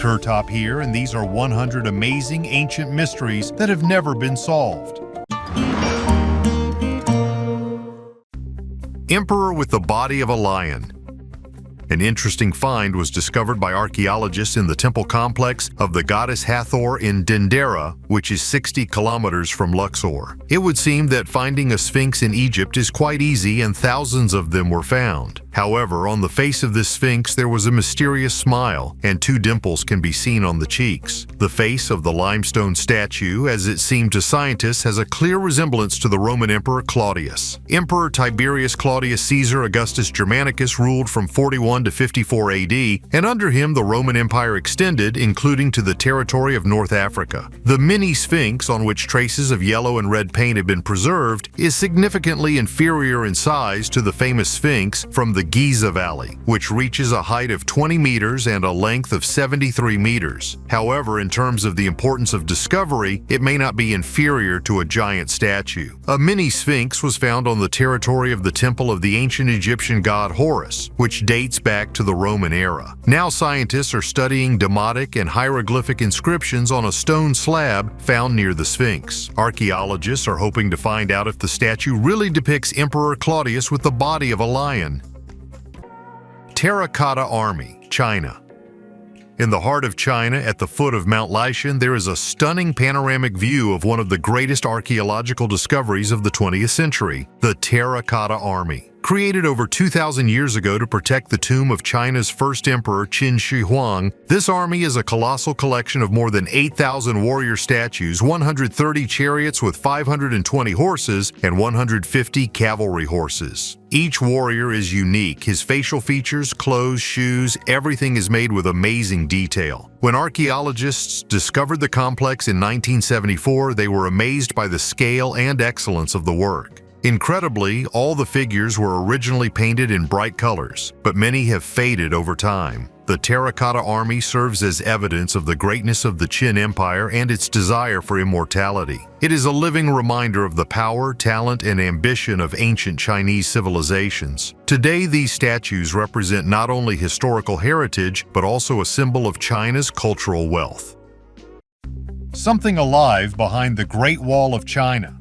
KirTop here, and these are 100 amazing ancient mysteries that have never been solved. Emperor with the body of a lion. An interesting find was discovered by archaeologists in the temple complex of the goddess Hathor in Dendera, which is 60 kilometers from Luxor. It would seem that finding a sphinx in Egypt is quite easy, and thousands of them were found. However, on the face of this sphinx there was a mysterious smile, and two dimples can be seen on the cheeks. The face of the limestone statue, as it seemed to scientists, has a clear resemblance to the Roman Emperor Claudius. Emperor Tiberius Claudius Caesar Augustus Germanicus ruled from 41 to 54 AD, and under him the Roman Empire extended, including to the territory of North Africa. The mini sphinx, on which traces of yellow and red paint have been preserved, is significantly inferior in size to the famous sphinx from the Giza Valley, which reaches a height of 20 meters and a length of 73 meters. However, in terms of the importance of discovery, it may not be inferior to a giant statue. A mini sphinx was found on the territory of the temple of the ancient Egyptian god Horus, which dates back to the Roman era. Now scientists are studying demotic and hieroglyphic inscriptions on a stone slab found near the Sphinx. Archaeologists are hoping to find out if the statue really depicts Emperor Claudius with the body of a lion. Terracotta Army, China. In the heart of China, at the foot of Mount Lishan, there is a stunning panoramic view of one of the greatest archaeological discoveries of the 20th century, the Terracotta Army. Created over 2,000 years ago to protect the tomb of China's first emperor Qin Shi Huang, this army is a colossal collection of more than 8,000 warrior statues, 130 chariots with 520 horses, and 150 cavalry horses. Each warrior is unique. His facial features, clothes, shoes, everything is made with amazing detail. When archaeologists discovered the complex in 1974, they were amazed by the scale and excellence of the work. Incredibly, all the figures were originally painted in bright colors, but many have faded over time. The Terracotta Army serves as evidence of the greatness of the Qin Empire and its desire for immortality. It is a living reminder of the power, talent, and ambition of ancient Chinese civilizations. Today, these statues represent not only historical heritage, but also a symbol of China's cultural wealth. Something alive behind the Great Wall of China.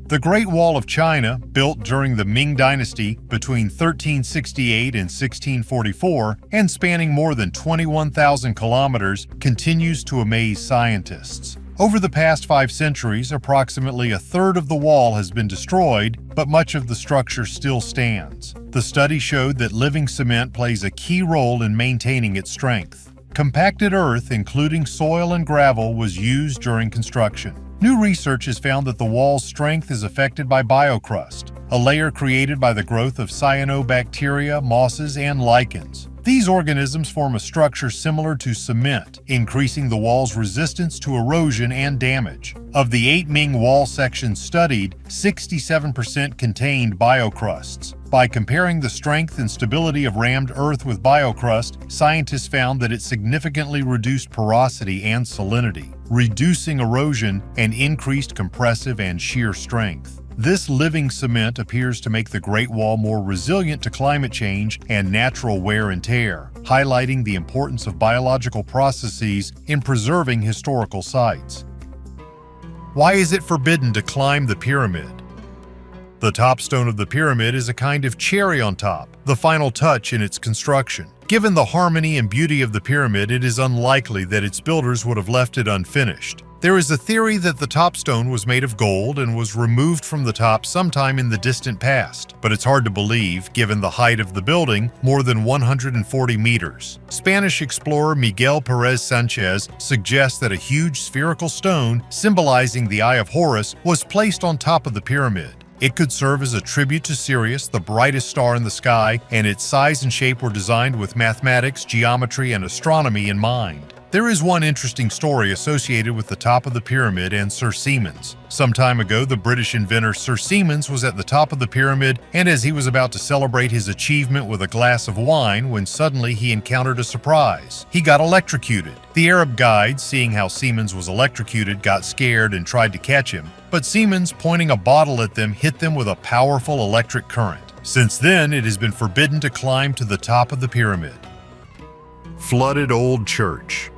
The Great Wall of China, built during the Ming Dynasty between 1368 and 1644 and spanning more than 21,000 kilometers, continues to amaze scientists. Over the past 5 centuries, approximately a third of the wall has been destroyed, but much of the structure still stands. The study showed that living cement plays a key role in maintaining its strength. Compacted earth, including soil and gravel, was used during construction. New research has found that the wall's strength is affected by biocrust, a layer created by the growth of cyanobacteria, mosses, and lichens. These organisms form a structure similar to cement, increasing the wall's resistance to erosion and damage. Of the 8 Ming wall sections studied, 67% contained biocrusts. By comparing the strength and stability of rammed earth with biocrust, scientists found that it significantly reduced porosity and salinity, reducing erosion and increased compressive and shear strength. This living cement appears to make the Great Wall more resilient to climate change and natural wear and tear, highlighting the importance of biological processes in preserving historical sites. Why is it forbidden to climb the pyramid? The top stone of the pyramid is a kind of cherry on top, the final touch in its construction. Given the harmony and beauty of the pyramid, it is unlikely that its builders would have left it unfinished. There is a theory that the top stone was made of gold and was removed from the top sometime in the distant past, but it's hard to believe given the height of the building, more than 140 meters. Spanish explorer Miguel Perez Sanchez suggests that a huge spherical stone symbolizing the Eye of Horus was placed on top of the pyramid. It could serve as a tribute to Sirius, the brightest star in the sky, and its size and shape were designed with mathematics, geometry, and astronomy in mind. There is one interesting story associated with the top of the pyramid and Sir Siemens. Some time ago, the British inventor Sir Siemens was at the top of the pyramid, and as he was about to celebrate his achievement with a glass of wine, when suddenly he encountered a surprise. He got electrocuted. The Arab guide, seeing how Siemens was electrocuted, got scared and tried to catch him, but Siemens, pointing a bottle at them, hit them with a powerful electric current. Since then, it has been forbidden to climb to the top of the pyramid. Flooded old church.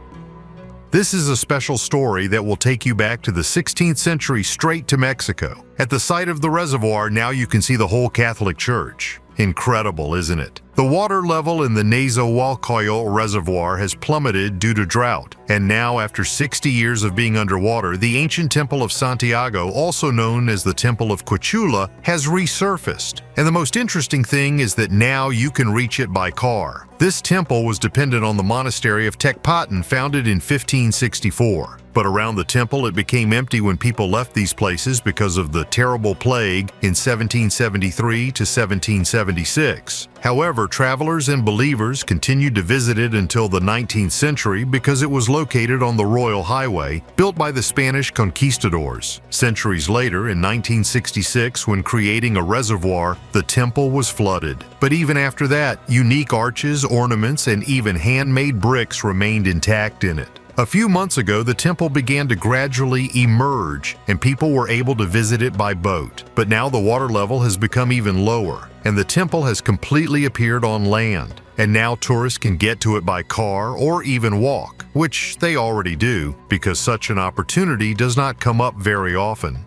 This is a special story that will take you back to the 16th century straight to Mexico. At the site of the reservoir, now you can see the whole Catholic Church. Incredible, isn't it? The water level in the Nezahualcóyotl Reservoir has plummeted due to drought, and now after 60 years of being underwater, the ancient Temple of Santiago, also known as the Temple of Cochula, has resurfaced. And the most interesting thing is that now you can reach it by car. This temple was dependent on the monastery of Tecpatan, founded in 1564. But around the temple, it became empty when people left these places because of the terrible plague in 1773 to 1776. However, travelers and believers continued to visit it until the 19th century because it was located on the Royal Highway, built by the Spanish conquistadors. Centuries later, in 1966, when creating a reservoir, the temple was flooded. But even after that, unique arches, ornaments, and even handmade bricks remained intact in it. A few months ago, the temple began to gradually emerge, and people were able to visit it by boat. But now the water level has become even lower, and the temple has completely appeared on land. And now tourists can get to it by car or even walk, which they already do, because such an opportunity does not come up very often.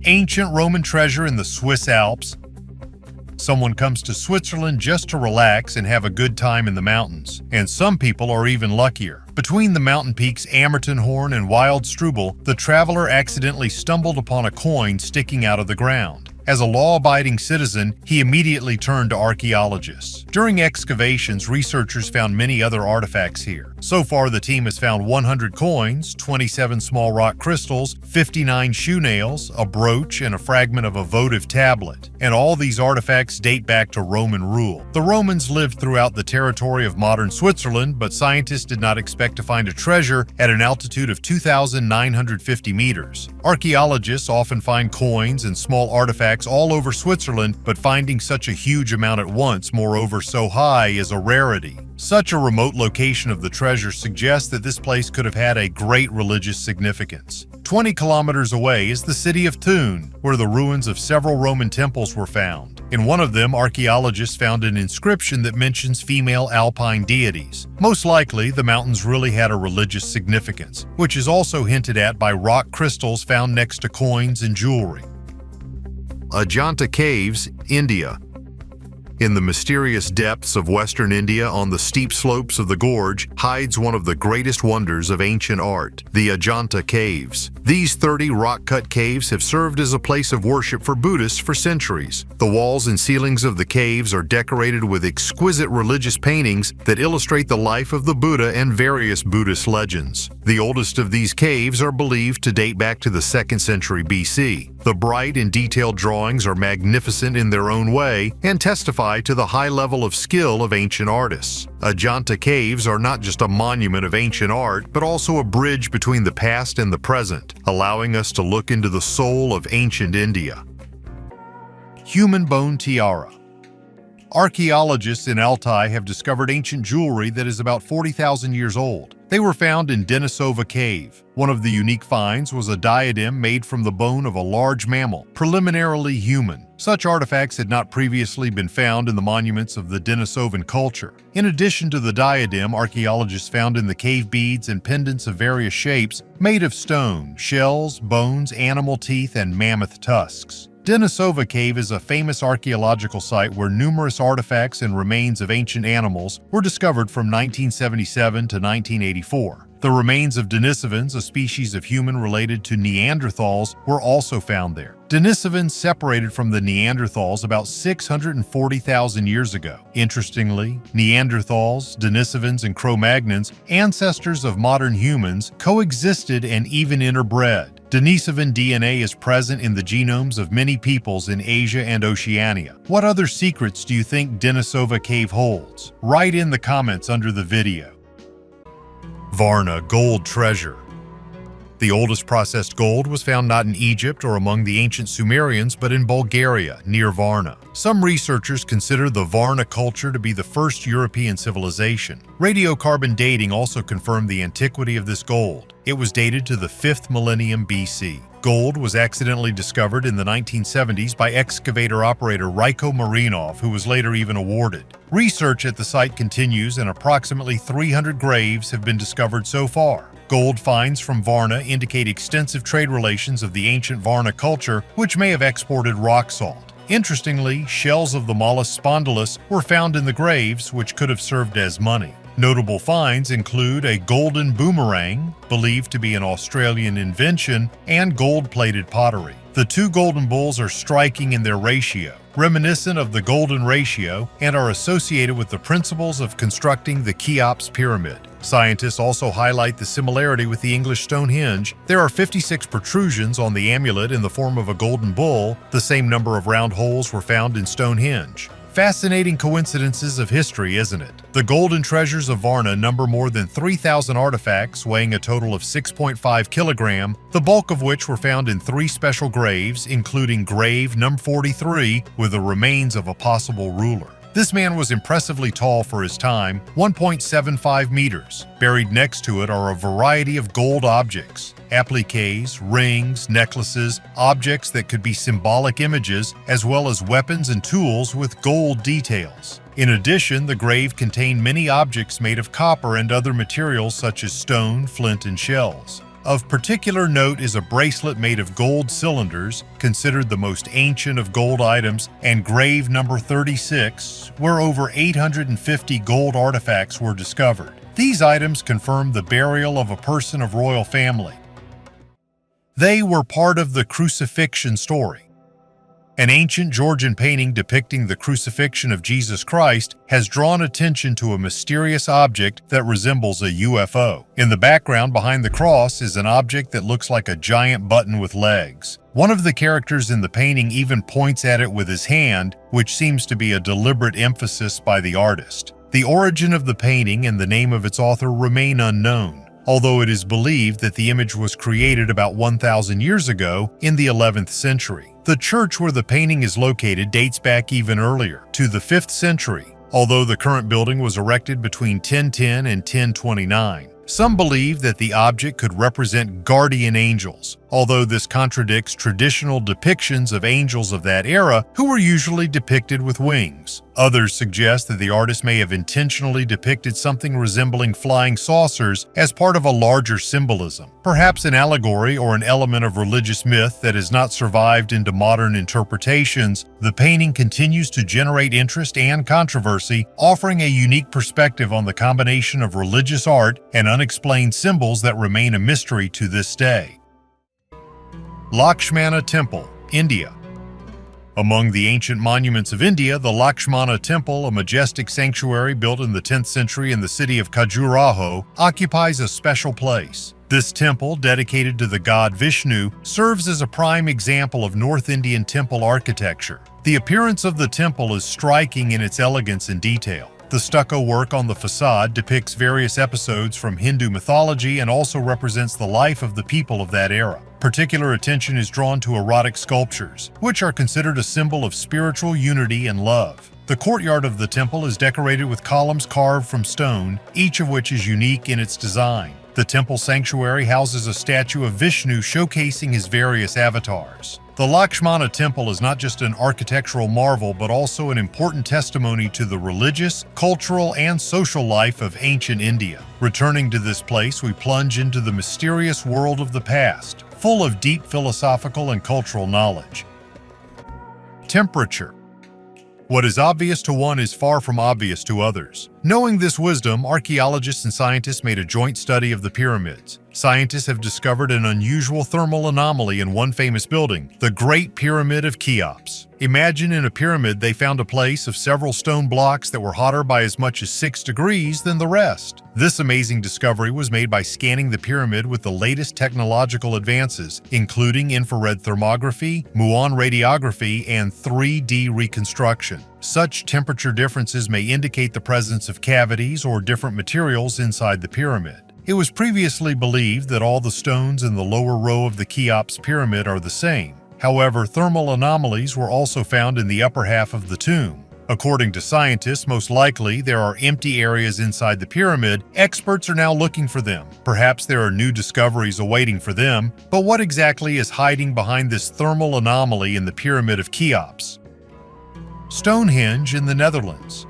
Ancient Roman treasure in the Swiss Alps. Someone comes to Switzerland just to relax and have a good time in the mountains, and some people are even luckier. Between the mountain peaks Ammertenhorn and Wildstrubel, the traveler accidentally stumbled upon a coin sticking out of the ground. As a law-abiding citizen, he immediately turned to archaeologists. During excavations, researchers found many other artifacts here. So far, the team has found 100 coins, 27 small rock crystals, 59 shoe nails, a brooch, and a fragment of a votive tablet. And all these artifacts date back to Roman rule. The Romans lived throughout the territory of modern Switzerland, but scientists did not expect to find a treasure at an altitude of 2,950 meters. Archaeologists often find coins and small artifacts all over Switzerland, but finding such a huge amount at once, moreover so high, is a rarity. Such a remote location of the treasure suggests that this place could have had a great religious significance. 20 kilometers away is the city of Thun, where the ruins of several Roman temples were found. In one of them, archaeologists found an inscription that mentions female alpine deities. Most likely, the mountains really had a religious significance, which is also hinted at by rock crystals found next to coins and jewelry. Ajanta Caves, India. In the mysterious depths of western India, on the steep slopes of the gorge, hides one of the greatest wonders of ancient art, the Ajanta Caves. These 30 rock-cut caves have served as a place of worship for Buddhists for centuries. The walls and ceilings of the caves are decorated with exquisite religious paintings that illustrate the life of the Buddha and various Buddhist legends. The oldest of these caves are believed to date back to the 2nd century BC. The bright and detailed drawings are magnificent in their own way and testify to the high level of skill of ancient artists. Ajanta Caves are not just a monument of ancient art, but also a bridge between the past and the present, allowing us to look into the soul of ancient India. Human bone tiara. Archaeologists in Altai have discovered ancient jewelry that is about 40,000 years old. They were found in Denisova Cave. One of the unique finds was a diadem made from the bone of a large mammal, preliminarily human. Such artifacts had not previously been found in the monuments of the Denisovan culture. In addition to the diadem, archaeologists found in the cave beads and pendants of various shapes made of stone, shells, bones, animal teeth, and mammoth tusks. Denisova Cave is a famous archaeological site where numerous artifacts and remains of ancient animals were discovered from 1977 to 1984. The remains of Denisovans, a species of human related to Neanderthals, were also found there. Denisovans separated from the Neanderthals about 640,000 years ago. Interestingly, Neanderthals, Denisovans, and Cro-Magnons, ancestors of modern humans, coexisted and even interbred. Denisovan DNA is present in the genomes of many peoples in Asia and Oceania. What other secrets do you think Denisova Cave holds? Write in the comments under the video. Varna gold treasure. The oldest processed gold was found not in Egypt or among the ancient Sumerians, but in Bulgaria, near Varna. Some researchers consider the Varna culture to be the first European civilization. Radiocarbon dating also confirmed the antiquity of this gold. It was dated to the 5th millennium BC. Gold was accidentally discovered in the 1970s by excavator operator Ryko Marinov, who was later even awarded. Research at the site continues, and approximately 300 graves have been discovered so far. Gold finds from Varna indicate extensive trade relations of the ancient Varna culture, which may have exported rock salt. Interestingly, shells of the mollusk spondylus were found in the graves, which could have served as money. Notable finds include a golden boomerang, believed to be an Australian invention, and gold-plated pottery. The two golden bulls are striking in their ratio, reminiscent of the golden ratio, and are associated with the principles of constructing the Cheops pyramid. Scientists also highlight the similarity with the English Stonehenge. There are 56 protrusions on the amulet in the form of a golden bull. The same number of round holes were found in Stonehenge. Fascinating coincidences of history, isn't it? The golden treasures of Varna number more than 3,000 artifacts weighing a total of 6.5 kilograms, the bulk of which were found in 3 special graves, including grave number 43 with the remains of a possible ruler. This man was impressively tall for his time, 1.75 meters. Buried next to it are a variety of gold objects, appliques, rings, necklaces, objects that could be symbolic images, as well as weapons and tools with gold details. In addition, the grave contained many objects made of copper and other materials such as stone, flint, and shells. Of particular note is a bracelet made of gold cylinders, considered the most ancient of gold items, and grave number 36, where over 850 gold artifacts were discovered. These items confirm the burial of a person of royal family. They were part of the crucifixion story. An ancient Georgian painting depicting the crucifixion of Jesus Christ has drawn attention to a mysterious object that resembles a UFO. In the background behind the cross is an object that looks like a giant button with legs. One of the characters in the painting even points at it with his hand, which seems to be a deliberate emphasis by the artist. The origin of the painting and the name of its author remain unknown, although it is believed that the image was created about 1,000 years ago in the 11th century. The church where the painting is located dates back even earlier, to the 5th century, although the current building was erected between 1010 and 1029. Some believe that the object could represent guardian angels, although this contradicts traditional depictions of angels of that era who were usually depicted with wings. Others suggest that the artist may have intentionally depicted something resembling flying saucers as part of a larger symbolism, perhaps an allegory or an element of religious myth that has not survived into modern interpretations. The painting continues to generate interest and controversy, offering a unique perspective on the combination of religious art and unexplained symbols that remain a mystery to this day. Lakshmana Temple, India. Among the ancient monuments of India, the Lakshmana Temple, a majestic sanctuary built in the 10th century in the city of Khajuraho, occupies a special place. This temple, dedicated to the god Vishnu, serves as a prime example of North Indian temple architecture. The appearance of the temple is striking in its elegance and detail. The stucco work on the facade depicts various episodes from Hindu mythology and also represents the life of the people of that era. Particular attention is drawn to erotic sculptures, which are considered a symbol of spiritual unity and love. The courtyard of the temple is decorated with columns carved from stone, each of which is unique in its design. The temple sanctuary houses a statue of Vishnu showcasing his various avatars. The Lakshmana Temple is not just an architectural marvel, but also an important testimony to the religious, cultural, and social life of ancient India. Returning to this place, we plunge into the mysterious world of the past, full of deep philosophical and cultural knowledge. Temperature. What is obvious to one is far from obvious to others. Knowing this wisdom, archaeologists and scientists made a joint study of the pyramids. Scientists have discovered an unusual thermal anomaly in one famous building, the Great Pyramid of Cheops. Imagine in a pyramid they found a place of several stone blocks that were hotter by as much as 6 degrees than the rest. This amazing discovery was made by scanning the pyramid with the latest technological advances, including infrared thermography, muon radiography, and 3D reconstruction. Such temperature differences may indicate the presence of cavities or different materials inside the pyramid. It was previously believed that all the stones in the lower row of the Cheops pyramid are the same. However, thermal anomalies were also found in the upper half of the tomb. According to scientists, most likely there are empty areas inside the pyramid. Experts are now looking for them. Perhaps there are new discoveries awaiting for them, but what exactly is hiding behind this thermal anomaly in the Pyramid of Cheops? Stonehenge in the Netherlands.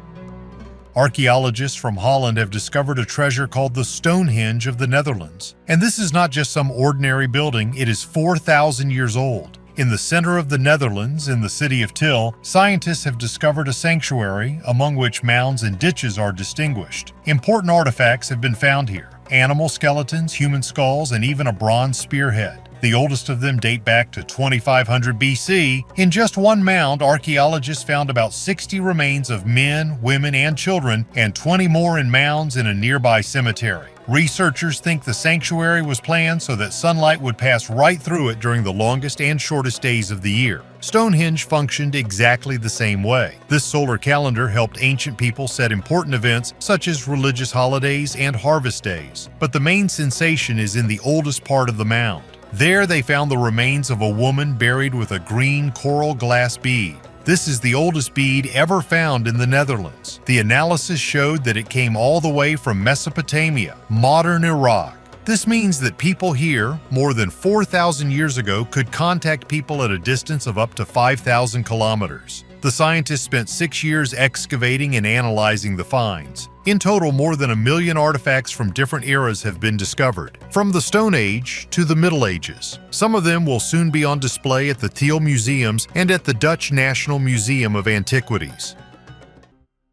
Archaeologists from Holland have discovered a treasure called the Stonehenge of the Netherlands. And this is not just some ordinary building, it is 4,000 years old. In the center of the Netherlands, in the city of Til, scientists have discovered a sanctuary, among which mounds and ditches are distinguished. Important artifacts have been found here: animal skeletons, human skulls, and even a bronze spearhead. The oldest of them date back to 2500 BC. In just one mound, archaeologists found about 60 remains of men, women, and children, and 20 more in mounds in a nearby cemetery. Researchers think the sanctuary was planned so that sunlight would pass right through it during the longest and shortest days of the year. Stonehenge functioned exactly the same way. This solar calendar helped ancient people set important events such as religious holidays and harvest days. But the main sensation is in the oldest part of the mound. There they found the remains of a woman buried with a green coral glass bead. This is the oldest bead ever found in the Netherlands. The analysis showed that it came all the way from Mesopotamia, modern Iraq. This means that people here, more than 4,000 years ago, could contact people at a distance of up to 5,000 kilometers. The scientists spent 6 years excavating and analyzing the finds. In total, more than 1 million artifacts from different eras have been discovered, from the Stone Age to the Middle Ages. Some of them will soon be on display at the Til Museums and at the Dutch National Museum of Antiquities.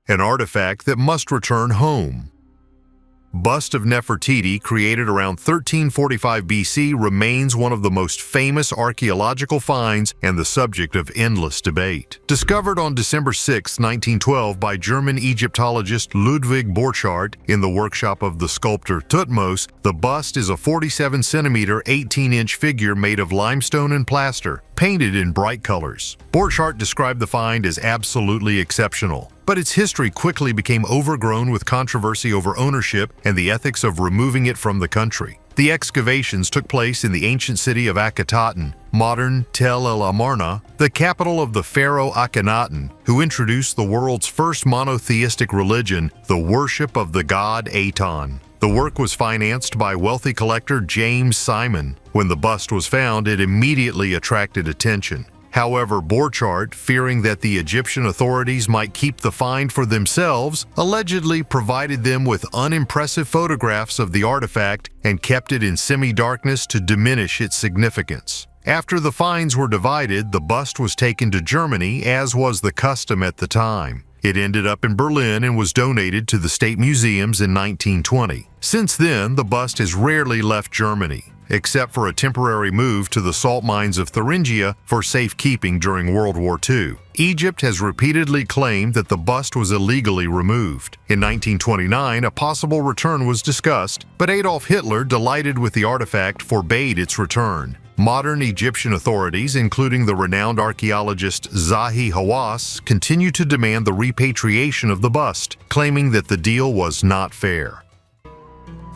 An artifact that must return home. Bust of Nefertiti, created around 1345 BC, remains one of the most famous archaeological finds and the subject of endless debate. Discovered on December 6, 1912 by German Egyptologist Ludwig Borchardt in the workshop of the sculptor Thutmose, the bust is a 47-centimeter, 18-inch figure made of limestone and plaster, painted in bright colors. Borchardt described the find as absolutely exceptional. But its history quickly became overgrown with controversy over ownership and the ethics of removing it from the country. The excavations took place in the ancient city of Akhetaten, modern Tel El Amarna, the capital of the pharaoh Akhenaten, who introduced the world's first monotheistic religion, the worship of the god Aton. The work was financed by wealthy collector James Simon. When the bust was found, it immediately attracted attention. However, Borchardt, fearing that the Egyptian authorities might keep the find for themselves, allegedly provided them with unimpressive photographs of the artifact and kept it in semi-darkness to diminish its significance. After the finds were divided, the bust was taken to Germany, as was the custom at the time. It ended up in Berlin and was donated to the state museums in 1920. Since then, the bust has rarely left Germany, except for a temporary move to the salt mines of Thuringia for safekeeping during World War II. Egypt has repeatedly claimed that the bust was illegally removed. In 1929, a possible return was discussed, but Adolf Hitler, delighted with the artifact, forbade its return. Modern Egyptian authorities, including the renowned archaeologist Zahi Hawass, continue to demand the repatriation of the bust, claiming that the deal was not fair.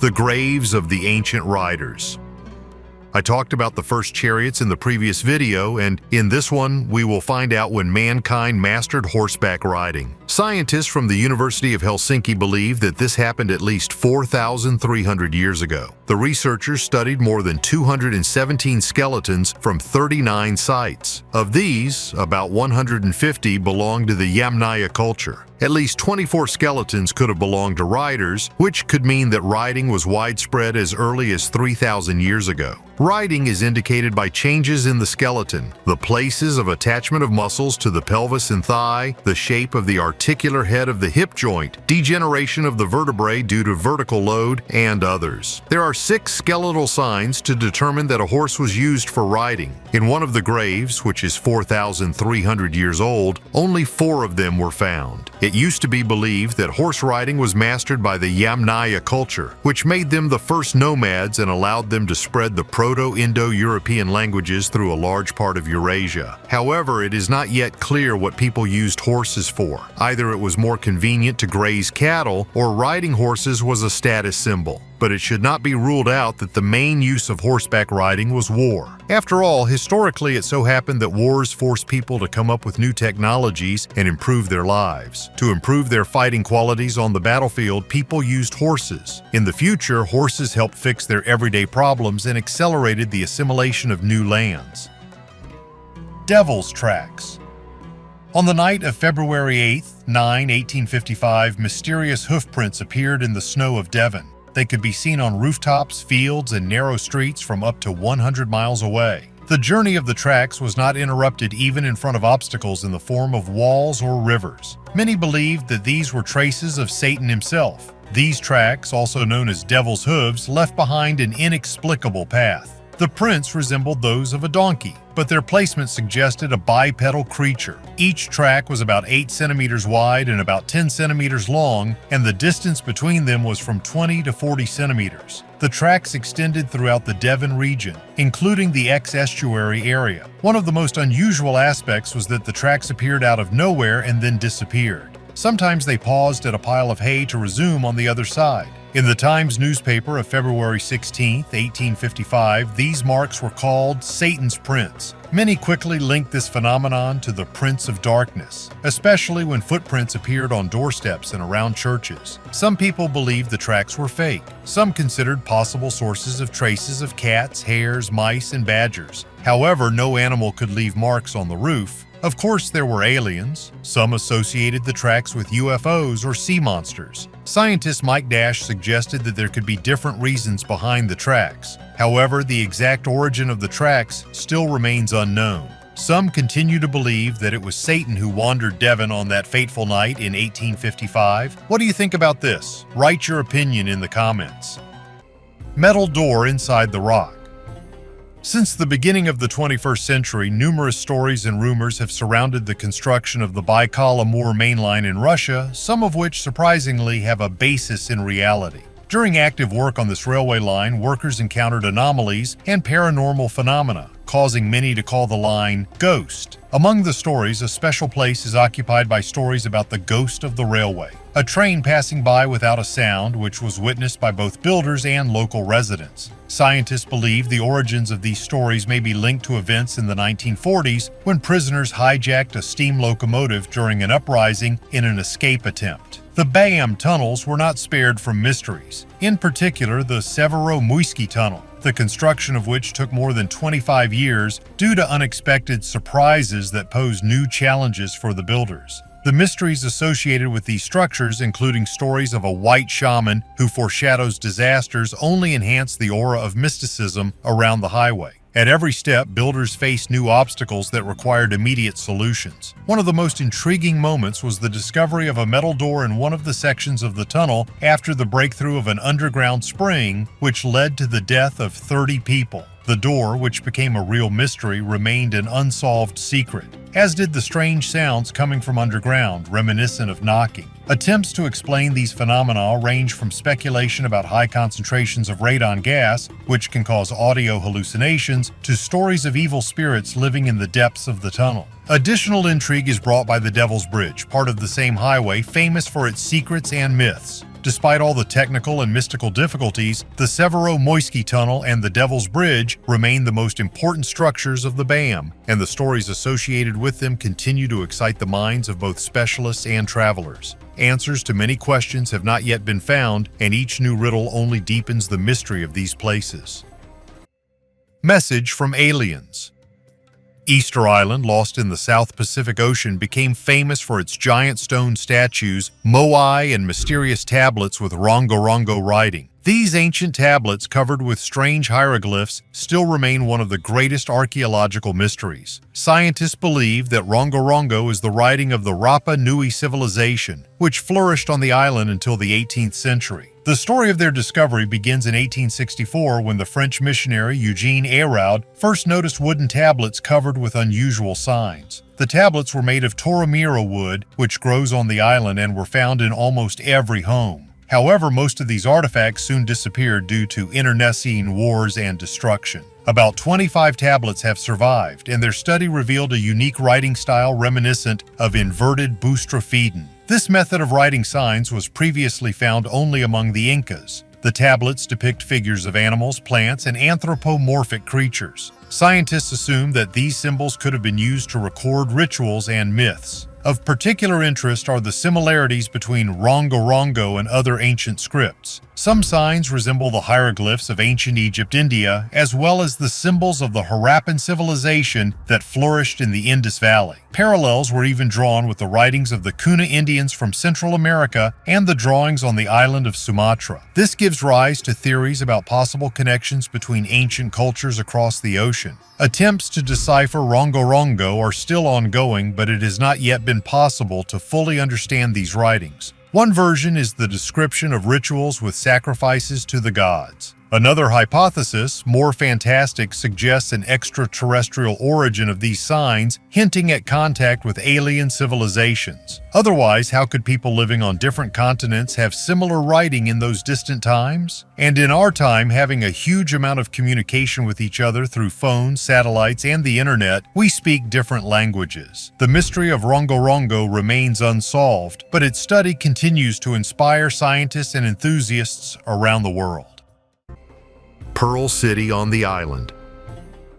The graves of the ancient riders. I talked about the first chariots in the previous video, and in this one, we will find out when mankind mastered horseback riding. Scientists from the University of Helsinki believe that this happened at least 4,300 years ago. The researchers studied more than 217 skeletons from 39 sites. Of these, about 150 belong to the Yamnaya culture. At least 24 skeletons could have belonged to riders, which could mean that riding was widespread as early as 3,000 years ago. Riding is indicated by changes in the skeleton, the places of attachment of muscles to the pelvis and thigh, the shape of the articular head of the hip joint, degeneration of the vertebrae due to vertical load, and others. There are 6 skeletal signs to determine that a horse was used for riding. In one of the graves, which is 4,300 years old, only 4 of them were found. It used to be believed that horse riding was mastered by the Yamnaya culture, which made them the first nomads and allowed them to spread the Proto-Indo-European languages through a large part of Eurasia. However, it is not yet clear what people used horses for. Either it was more convenient to graze cattle, or riding horses was a status symbol. but it should not be ruled out that the main use of horseback riding was war. After all, historically it so happened that wars forced people to come up with new technologies and improve their lives. To improve their fighting qualities on the battlefield, people used horses. In the future, horses helped fix their everyday problems and accelerated the assimilation of new lands. Devil's Tracks. On the night of February 8, 1855, mysterious hoofprints appeared in the snow of Devon. They could be seen on rooftops, fields, and narrow streets from up to 100 miles away. The journey of the tracks was not interrupted even in front of obstacles in the form of walls or rivers. Many believed that these were traces of Satan himself. These tracks, also known as devil's hooves, left behind an inexplicable path. The prints resembled those of a donkey, but their placement suggested a bipedal creature. Each track was about 8 centimeters wide and about 10 centimeters long, and the distance between them was from 20 to 40 centimeters. The tracks extended throughout the Devon region, including the ex-estuary area. One of the most unusual aspects was that the tracks appeared out of nowhere and then disappeared. Sometimes they paused at a pile of hay to resume on the other side. In the Times newspaper of February 16, 1855, these marks were called Satan's prints. Many quickly linked this phenomenon to the Prince of Darkness, especially when footprints appeared on doorsteps and around churches. Some people believed the tracks were fake. Some considered possible sources of traces of cats, hares, mice, and badgers. However, no animal could leave marks on the roof. Of course, there were aliens. Some associated the tracks with UFOs or sea monsters. Scientist Mike Dash suggested that there could be different reasons behind the tracks. However, the exact origin of the tracks still remains unknown. Some continue to believe that it was Satan who wandered Devon on that fateful night in 1855. What do you think about this? Write your opinion in the comments. Metal door inside the rock. Since the beginning of the 21st century, numerous stories and rumors have surrounded the construction of the Baikal-Amur mainline in Russia, some of which surprisingly have a basis in reality. During active work on this railway line, workers encountered anomalies and paranormal phenomena, causing many to call the line ghost. Among the stories, a special place is occupied by stories about the ghost of the railway, a train passing by without a sound, which was witnessed by both builders and local residents. Scientists believe the origins of these stories may be linked to events in the 1940s when prisoners hijacked a steam locomotive during an uprising in an escape attempt. The BAM tunnels were not spared from mysteries, in particular the Severomoisky tunnel, the construction of which took more than 25 years due to unexpected surprises that posed new challenges for the builders. The mysteries associated with these structures, including stories of a white shaman who foreshadows disasters, only enhance the aura of mysticism around the highway. At every step, builders faced new obstacles that required immediate solutions. One of the most intriguing moments was the discovery of a metal door in one of the sections of the tunnel after the breakthrough of an underground spring, which led to the death of 30 people. The door, which became a real mystery, remained an unsolved secret, as did the strange sounds coming from underground, reminiscent of knocking. Attempts to explain these phenomena range from speculation about high concentrations of radon gas, which can cause audio hallucinations, to stories of evil spirits living in the depths of the tunnel. Additional intrigue is brought by the Devil's Bridge, part of the same highway, famous for its secrets and myths. Despite all the technical and mystical difficulties, the Severomoisky Tunnel and the Devil's Bridge remain the most important structures of the BAM, and the stories associated with them continue to excite the minds of both specialists and travelers. Answers to many questions have not yet been found, and each new riddle only deepens the mystery of these places. Message from aliens. Easter Island, lost in the South Pacific Ocean, became famous for its giant stone statues, moai, and mysterious tablets with rongorongo writing. These ancient tablets, covered with strange hieroglyphs, still remain one of the greatest archaeological mysteries. Scientists believe that rongorongo is the writing of the Rapa Nui civilization, which flourished on the island until the 18th century. The story of their discovery begins in 1864 when the French missionary Eugene Ayraud first noticed wooden tablets covered with unusual signs. The tablets were made of Toromira wood, which grows on the island, and were found in almost every home. However, most of these artifacts soon disappeared due to internecine wars and destruction. About 25 tablets have survived, and their study revealed a unique writing style reminiscent of inverted boustrophedon. This method of writing signs was previously found only among the Incas. The tablets depict figures of animals, plants, and anthropomorphic creatures. Scientists assume that these symbols could have been used to record rituals and myths. Of particular interest are the similarities between Rongo and other ancient scripts. Some signs resemble the hieroglyphs of ancient Egypt, India, as well as the symbols of the Harappan civilization that flourished in the Indus Valley. Parallels were even drawn with the writings of the Kuna Indians from Central America and the drawings on the island of Sumatra. This gives rise to theories about possible connections between ancient cultures across the ocean. Attempts to decipher Rongo are still ongoing, but it has not yet been possible to fully understand these writings. One version is the description of rituals with sacrifices to the gods. Another hypothesis, more fantastic, suggests an extraterrestrial origin of these signs, hinting at contact with alien civilizations. Otherwise, how could people living on different continents have similar writing in those distant times? And in our time, having a huge amount of communication with each other through phones, satellites, and the internet, we speak different languages. The mystery of Rongo remains unsolved, but its study continues to inspire scientists and enthusiasts around the world. Pearl City on the island.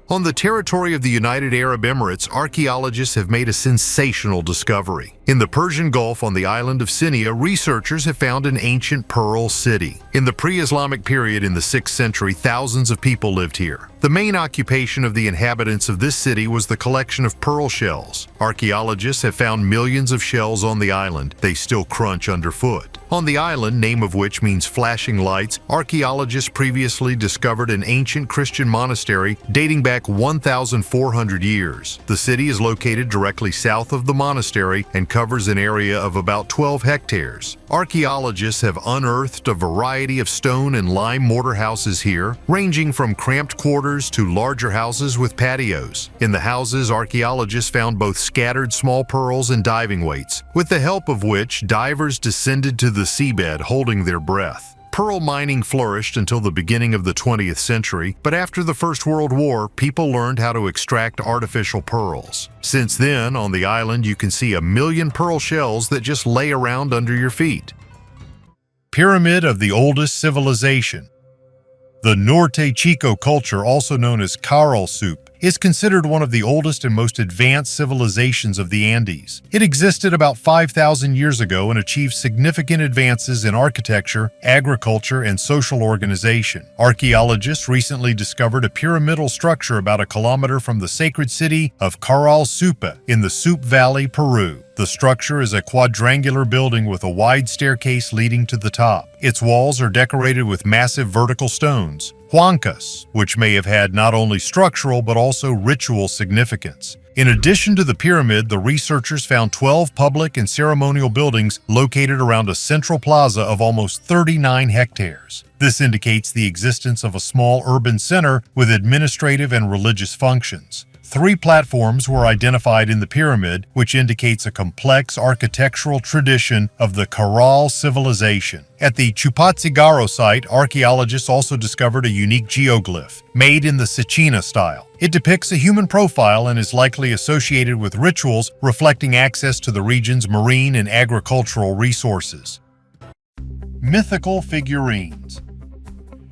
On the territory of the United Arab Emirates, archaeologists have made a sensational discovery. In the Persian Gulf on the island of Sinia, researchers have found an ancient pearl city. In the pre-Islamic period in the 6th century, thousands of people lived here. The main occupation of the inhabitants of this city was the collection of pearl shells. Archaeologists have found millions of shells on the island. They still crunch underfoot. On the island, name of which means flashing lights, archaeologists previously discovered an ancient Christian monastery dating back 1,400 years. The city is located directly south of the monastery and covers an area of about 12 hectares. Archaeologists have unearthed a variety of stone and lime mortar houses here, ranging from cramped quarters to larger houses with patios. In the houses, archaeologists found both scattered small pearls and diving weights, with the help of which divers descended to the seabed holding their breath. Pearl mining flourished until the beginning of the 20th century, but after the First World War, people learned how to extract artificial pearls. Since then, on the island, you can see 1 million pearl shells that just lay around under your feet. Pyramid of the oldest civilization. The Norte Chico culture, also known as Caral soup, is considered one of the oldest and most advanced civilizations of the Andes. It existed about 5,000 years ago and achieved significant advances in architecture, agriculture, and social organization. Archaeologists recently discovered a pyramidal structure about 1 kilometer from the sacred city of Caral Soup in the Soup Valley, Peru. The structure is a quadrangular building with a wide staircase leading to the top. Its walls are decorated with massive vertical stones, huancas, which may have had not only structural but also ritual significance. In addition to the pyramid, the researchers found 12 public and ceremonial buildings located around a central plaza of almost 39 hectares. This indicates the existence of a small urban center with administrative and religious functions. 3 platforms were identified in the pyramid, which indicates a complex architectural tradition of the Caral civilization. At the Chupatsigaro site, archaeologists also discovered a unique geoglyph, made in the Sechina style. It depicts a human profile and is likely associated with rituals reflecting access to the region's marine and agricultural resources. Mythical figurines.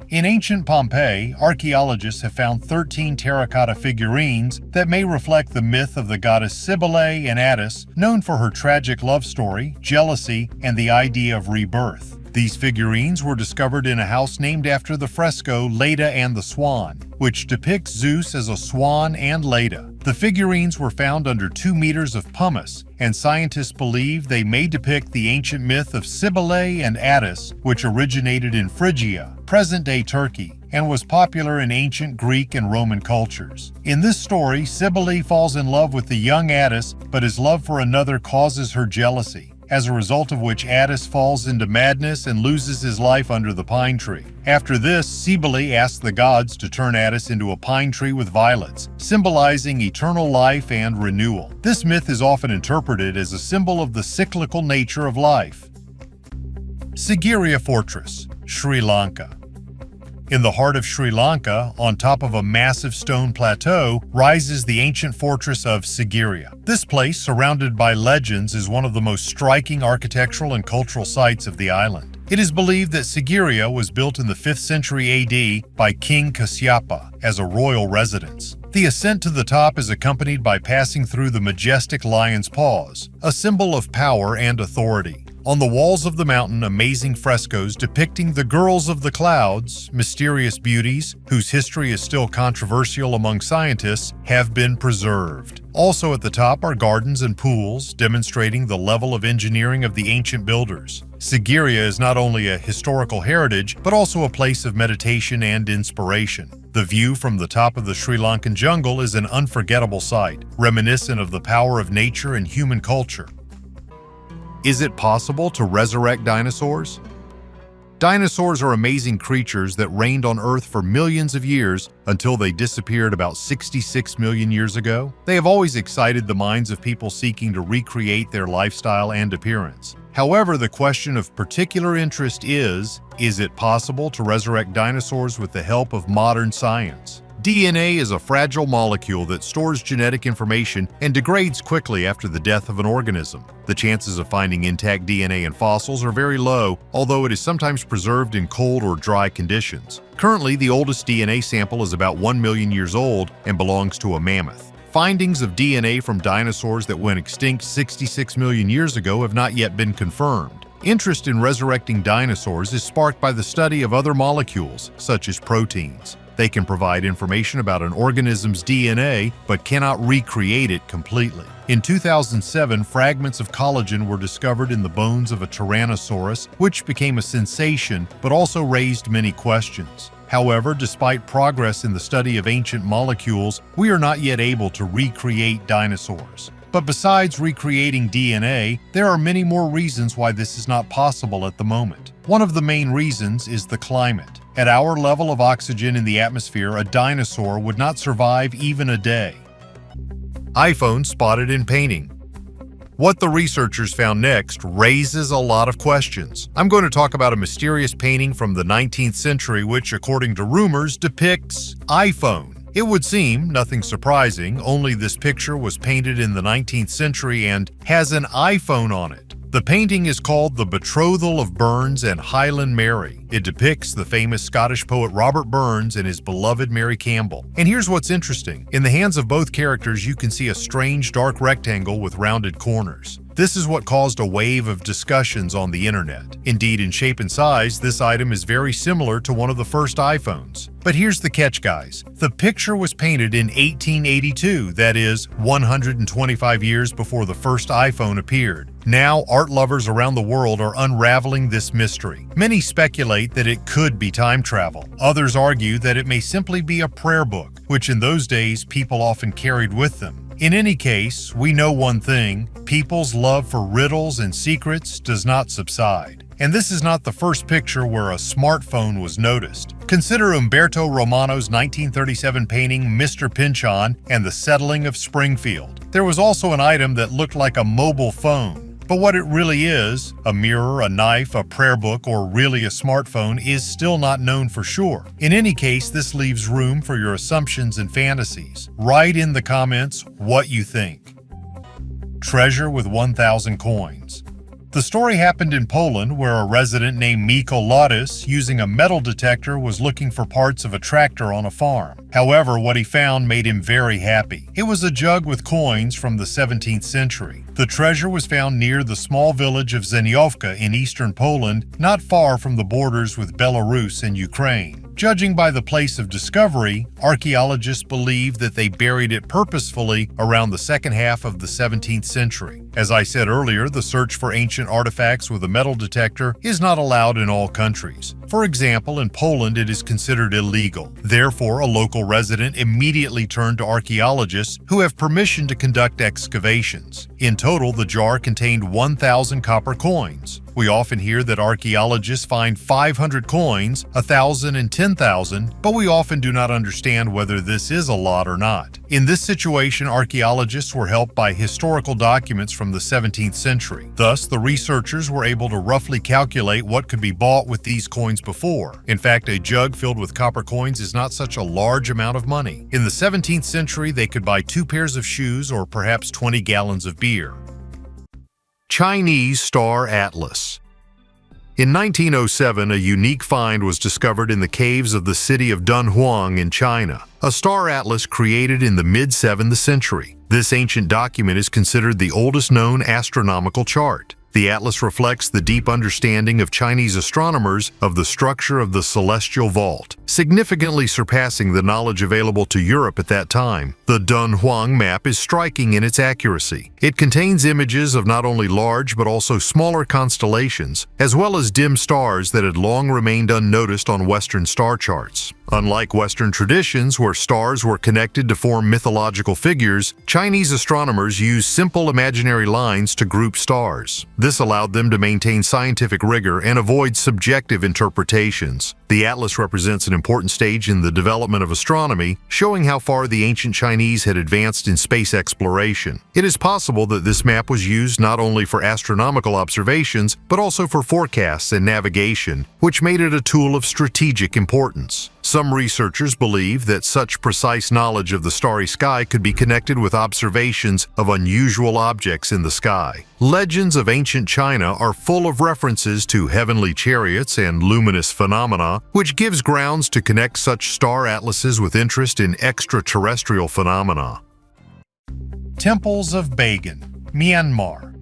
In ancient Pompeii, archaeologists have found 13 terracotta figurines that may reflect the myth of the goddess Cybele and Attis, known for her tragic love story, jealousy, and the idea of rebirth. These figurines were discovered in a house named after the fresco Leda and the Swan, which depicts Zeus as a swan and Leda. The figurines were found under 2 meters of pumice, and scientists believe they may depict the ancient myth of Cybele and Attis, which originated in Phrygia, present-day Turkey, and was popular in ancient Greek and Roman cultures. In this story, Cybele falls in love with the young Attis, but his love for another causes her jealousy, as a result of which Attis falls into madness and loses his life under the pine tree. After this, Cybele asks the gods to turn Attis into a pine tree with violets, symbolizing eternal life and renewal. This myth is often interpreted as a symbol of the cyclical nature of life. Sigiriya Fortress, Sri Lanka. In the heart of Sri Lanka, on top of a massive stone plateau, rises the ancient fortress of Sigiriya. This place, surrounded by legends, is one of the most striking architectural and cultural sites of the island. It is believed that Sigiriya was built in the 5th century AD by King Kasyapa as a royal residence. The ascent to the top is accompanied by passing through the majestic lion's paws, a symbol of power and authority. On the walls of the mountain, amazing frescoes depicting the girls of the clouds, mysterious beauties, whose history is still controversial among scientists, have been preserved. Also at the top are gardens and pools, demonstrating the level of engineering of the ancient builders. Sigiriya is not only a historical heritage, but also a place of meditation and inspiration. The view from the top of the Sri Lankan jungle is an unforgettable sight, reminiscent of the power of nature and human culture. Is it possible to resurrect dinosaurs? Dinosaurs are amazing creatures that reigned on Earth for millions of years until they disappeared about 66 million years ago. They have always excited the minds of people seeking to recreate their lifestyle and appearance. However, the question of particular interest is it possible to resurrect dinosaurs with the help of modern science? DNA is a fragile molecule that stores genetic information and degrades quickly after the death of an organism. The chances of finding intact DNA in fossils are very low, although it is sometimes preserved in cold or dry conditions. Currently, the oldest DNA sample is about 1 million years old and belongs to a mammoth. Findings of DNA from dinosaurs that went extinct 66 million years ago have not yet been confirmed. Interest in resurrecting dinosaurs is sparked by the study of other molecules, such as proteins. They can provide information about an organism's DNA, but cannot recreate it completely. In 2007, fragments of collagen were discovered in the bones of a Tyrannosaurus, which became a sensation, but also raised many questions. However, despite progress in the study of ancient molecules, we are not yet able to recreate dinosaurs. But besides recreating DNA, there are many more reasons why this is not possible at the moment. One of the main reasons is the climate. At our level of oxygen in the atmosphere, a dinosaur would not survive even a day. iPhone spotted in painting. What the researchers found next raises a lot of questions. I'm going to talk about a mysterious painting from the 19th century which, according to rumors, depicts iPhone. It would seem, nothing surprising, only this picture was painted in the 19th century and has an iPhone on it. The painting is called The Betrothal of Burns and Highland Mary. It depicts the famous Scottish poet Robert Burns and his beloved Mary Campbell. And here's what's interesting. In the hands of both characters, you can see a strange dark rectangle with rounded corners. This is what caused a wave of discussions on the internet. Indeed, in shape and size, this item is very similar to one of the first iPhones. But here's the catch, guys. The picture was painted in 1882, that is, 125 years before the first iPhone appeared. Now, art lovers around the world are unraveling this mystery. Many speculate that it could be time travel. Others argue that it may simply be a prayer book, which in those days people often carried with them. In any case, we know one thing: people's love for riddles and secrets does not subside. And this is not the first picture where a smartphone was noticed. Consider Umberto Romano's 1937 painting Mr. Pynchon and the Settling of Springfield. There was also an item that looked like a mobile phone. But what it really is, a mirror, a knife, a prayer book, or really a smartphone, is still not known for sure. In any case, this leaves room for your assumptions and fantasies. Write in the comments what you think. Treasure with 1,000 coins. The story happened in Poland, where a resident named Miko Lotus, using a metal detector, was looking for parts of a tractor on a farm. However, what he found made him very happy. It was a jug with coins from the 17th century. The treasure was found near the small village of Zeniovka in eastern Poland, not far from the borders with Belarus and Ukraine. Judging by the place of discovery, archaeologists believe that they buried it purposefully around the second half of the 17th century. As I said earlier, the search for ancient artifacts with a metal detector is not allowed in all countries. For example, in Poland it is considered illegal. Therefore, a local resident immediately turned to archaeologists who have permission to conduct excavations. In total, the jar contained 1,000 copper coins. We often hear that archaeologists find 500 coins, 1,000 and 10,000, but we often do not understand whether this is a lot or not. In this situation, archaeologists were helped by historical documents from the 17th century. Thus, the researchers were able to roughly calculate what could be bought with these coins before. In fact, a jug filled with copper coins is not such a large amount of money. In the 17th century, they could buy 2 pairs of shoes or perhaps 20 gallons of beer. Chinese Star Atlas. In 1907, a unique find was discovered in the caves of the city of Dunhuang in China, a star atlas created in the mid-7th century. This ancient document is considered the oldest known astronomical chart. The atlas reflects the deep understanding of Chinese astronomers of the structure of the celestial vault, significantly surpassing the knowledge available to Europe at that time. The Dunhuang map is striking in its accuracy. It contains images of not only large but also smaller constellations, as well as dim stars that had long remained unnoticed on Western star charts. Unlike Western traditions where stars were connected to form mythological figures, Chinese astronomers used simple imaginary lines to group stars. This allowed them to maintain scientific rigor and avoid subjective interpretations. The atlas represents an important stage in the development of astronomy, showing how far the ancient Chinese had advanced in space exploration. It is possible that this map was used not only for astronomical observations, but also for forecasts and navigation, which made it a tool of strategic importance. Some researchers believe that such precise knowledge of the starry sky could be connected with observations of unusual objects in the sky. Legends of ancient China are full of references to heavenly chariots and luminous phenomena, which gives grounds to connect such star atlases with interest in extraterrestrial phenomena. Temples of Bagan, Myanmar.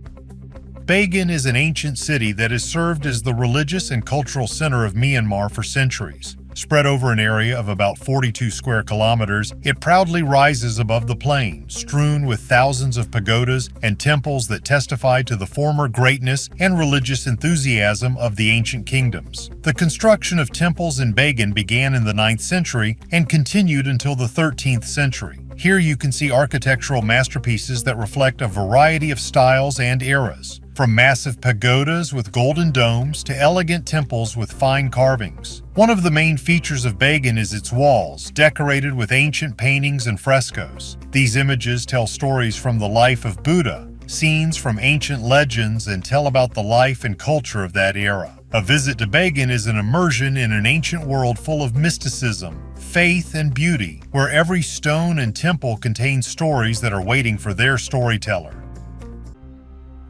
Bagan is an ancient city that has served as the religious and cultural center of Myanmar for centuries. Spread over an area of about 42 square kilometers, it proudly rises above the plain, strewn with thousands of pagodas and temples that testify to the former greatness and religious enthusiasm of the ancient kingdoms. The construction of temples in Bagan began in the 9th century and continued until the 13th century. Here you can see architectural masterpieces that reflect a variety of styles and eras, from massive pagodas with golden domes to elegant temples with fine carvings. One of the main features of Bagan is its walls, decorated with ancient paintings and frescoes. These images tell stories from the life of Buddha, scenes from ancient legends, and tell about the life and culture of that era. A visit to Bagan is an immersion in an ancient world full of mysticism, faith, and beauty, where every stone and temple contains stories that are waiting for their storyteller.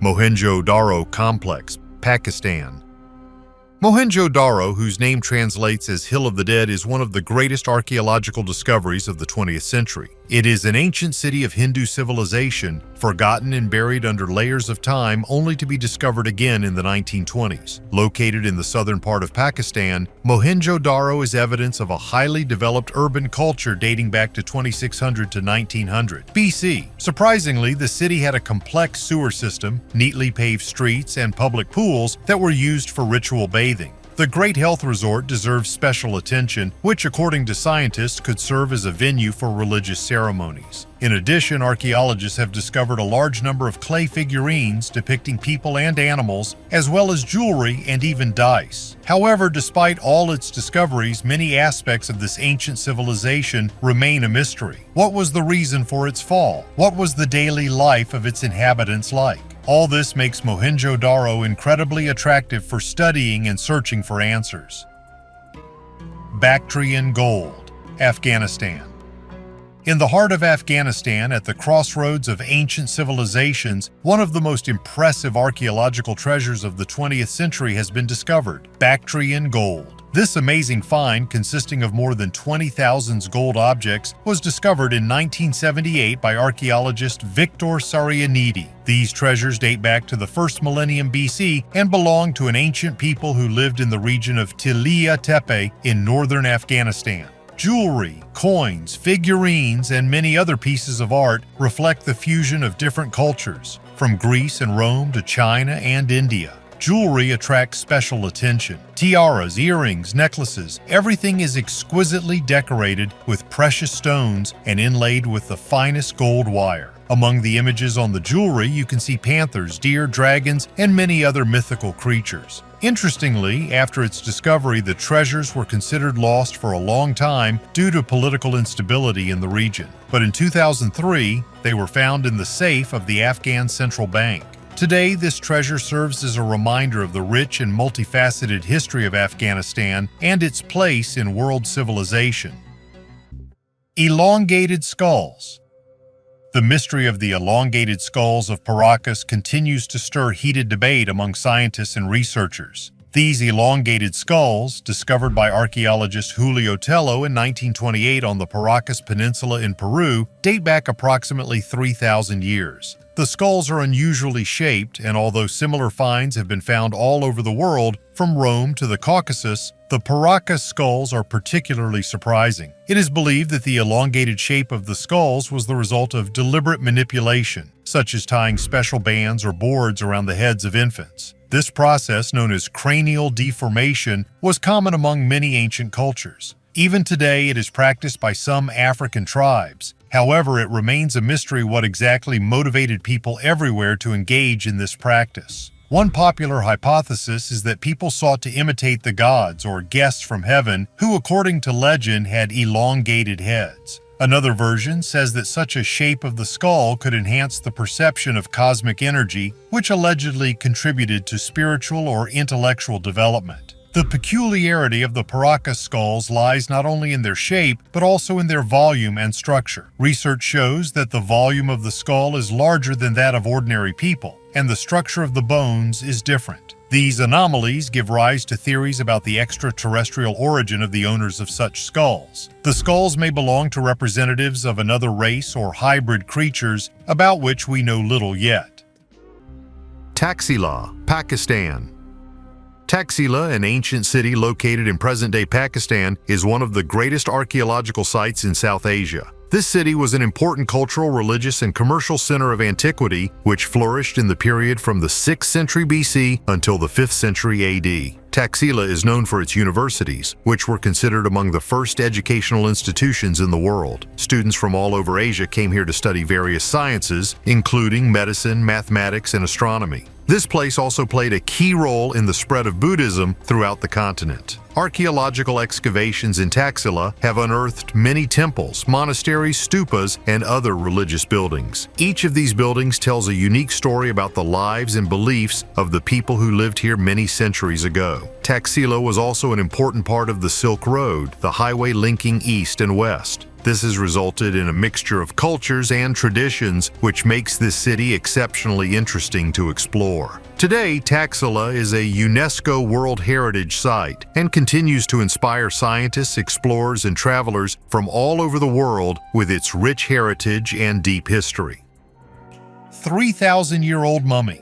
Mohenjo-Daro Complex, Pakistan. Mohenjo-Daro, whose name translates as Hill of the Dead, is one of the greatest archaeological discoveries of the 20th century. It is an ancient city of Hindu civilization, forgotten and buried under layers of time only to be discovered again in the 1920s. Located in the southern part of Pakistan, Mohenjo-Daro is evidence of a highly developed urban culture dating back to 2600 to 1900 BC. Surprisingly, the city had a complex sewer system, neatly paved streets, and public pools that were used for ritual bathing. The Great Health Resort deserves special attention, which according to scientists could serve as a venue for religious ceremonies. In addition, archaeologists have discovered a large number of clay figurines depicting people and animals, as well as jewelry and even dice. However, despite all its discoveries, many aspects of this ancient civilization remain a mystery. What was the reason for its fall? What was the daily life of its inhabitants like? All this makes Mohenjo-Daro incredibly attractive for studying and searching for answers. Bactrian gold, Afghanistan. In the heart of Afghanistan, at the crossroads of ancient civilizations, one of the most impressive archaeological treasures of the 20th century has been discovered: Bactrian gold. This amazing find, consisting of more than 20,000 gold objects, was discovered in 1978 by archaeologist Victor Sarianidi. These treasures date back to the first millennium BC and belong to an ancient people who lived in the region of Tilia Tepe in northern Afghanistan. Jewelry, coins, figurines, and many other pieces of art reflect the fusion of different cultures, from Greece and Rome to China and India. Jewelry attracts special attention. Tiaras, earrings, necklaces, everything is exquisitely decorated with precious stones and inlaid with the finest gold wire. Among the images on the jewelry, you can see panthers, deer, dragons, and many other mythical creatures. Interestingly, after its discovery, the treasures were considered lost for a long time due to political instability in the region. But in 2003, they were found in the safe of the Afghan Central Bank. Today, this treasure serves as a reminder of the rich and multifaceted history of Afghanistan and its place in world civilization. Elongated skulls. The mystery of the elongated skulls of Paracas continues to stir heated debate among scientists and researchers. These elongated skulls, discovered by archaeologist Julio Tello in 1928 on the Paracas Peninsula in Peru, date back approximately 3,000 years. The skulls are unusually shaped, and although similar finds have been found all over the world, from Rome to the Caucasus, the Paracas skulls are particularly surprising. It is believed that the elongated shape of the skulls was the result of deliberate manipulation, such as tying special bands or boards around the heads of infants. This process, known as cranial deformation, was common among many ancient cultures. Even today, it is practiced by some African tribes. However, it remains a mystery what exactly motivated people everywhere to engage in this practice. One popular hypothesis is that people sought to imitate the gods or guests from heaven who, according to legend, had elongated heads. Another version says that such a shape of the skull could enhance the perception of cosmic energy, which allegedly contributed to spiritual or intellectual development. The peculiarity of the Paracas skulls lies not only in their shape, but also in their volume and structure. Research shows that the volume of the skull is larger than that of ordinary people, and the structure of the bones is different. These anomalies give rise to theories about the extraterrestrial origin of the owners of such skulls. The skulls may belong to representatives of another race or hybrid creatures about which we know little yet. Taxila, Pakistan. Taxila, an ancient city located in present-day Pakistan, is one of the greatest archaeological sites in South Asia. This city was an important cultural, religious, and commercial center of antiquity, which flourished in the period from the 6th century BC until the 5th century AD. Taxila is known for its universities, which were considered among the first educational institutions in the world. Students from all over Asia came here to study various sciences, including medicine, mathematics, and astronomy. This place also played a key role in the spread of Buddhism throughout the continent. Archaeological excavations in Taxila have unearthed many temples, monasteries, stupas, and other religious buildings. Each of these buildings tells a unique story about the lives and beliefs of the people who lived here many centuries ago. Taxila was also an important part of the Silk Road, the highway linking east and west. This has resulted in a mixture of cultures and traditions, which makes this city exceptionally interesting to explore. Today, Taxila is a UNESCO World Heritage Site and continues to inspire scientists, explorers, and travelers from all over the world with its rich heritage and deep history. 3,000-year-old mummy.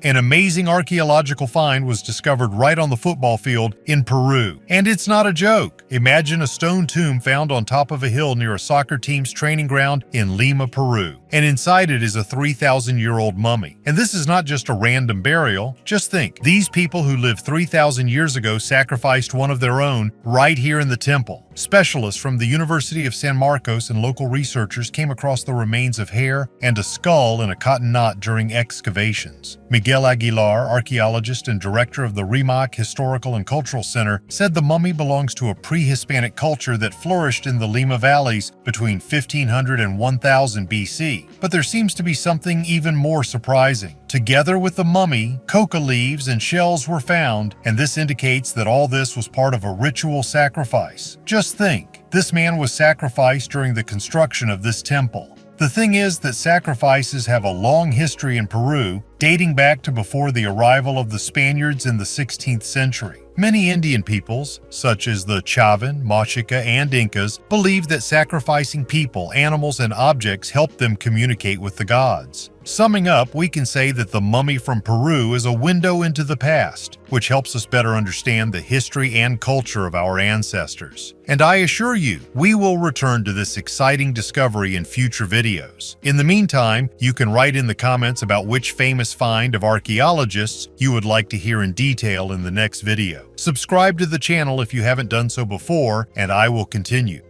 An amazing archaeological find was discovered right on the football field in Peru. And it's not a joke. Imagine a stone tomb found on top of a hill near a soccer team's training ground in Lima, Peru. And inside it is a 3,000-year-old mummy. And this is not just a random burial. Just think, these people who lived 3,000 years ago sacrificed one of their own right here in the temple. Specialists from the University of San Marcos and local researchers came across the remains of hair and a skull in a cotton knot during excavations. Miguel Aguilar, archaeologist and director of the Rimac Historical and Cultural Center, said the mummy belongs to a pre-Hispanic culture that flourished in the Lima valleys between 1500 and 1000 BC. But there seems to be something even more surprising. Together with the mummy, coca leaves and shells were found, and this indicates that all this was part of a ritual sacrifice. Just think, this man was sacrificed during the construction of this temple. The thing is that sacrifices have a long history in Peru, dating back to before the arrival of the Spaniards in the 16th century. Many Indian peoples, such as the Chavan, Mexica, and Incas, believed that sacrificing people, animals, and objects helped them communicate with the gods. Summing up, we can say that the mummy from Peru is a window into the past, which helps us better understand the history and culture of our ancestors. And I assure you, we will return to this exciting discovery in future videos. In the meantime, you can write in the comments about which famous find of archaeologists you would like to hear in detail in the next video. Subscribe to the channel if you haven't done so before, and I will continue.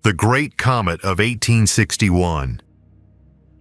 The Great Comet of 1861.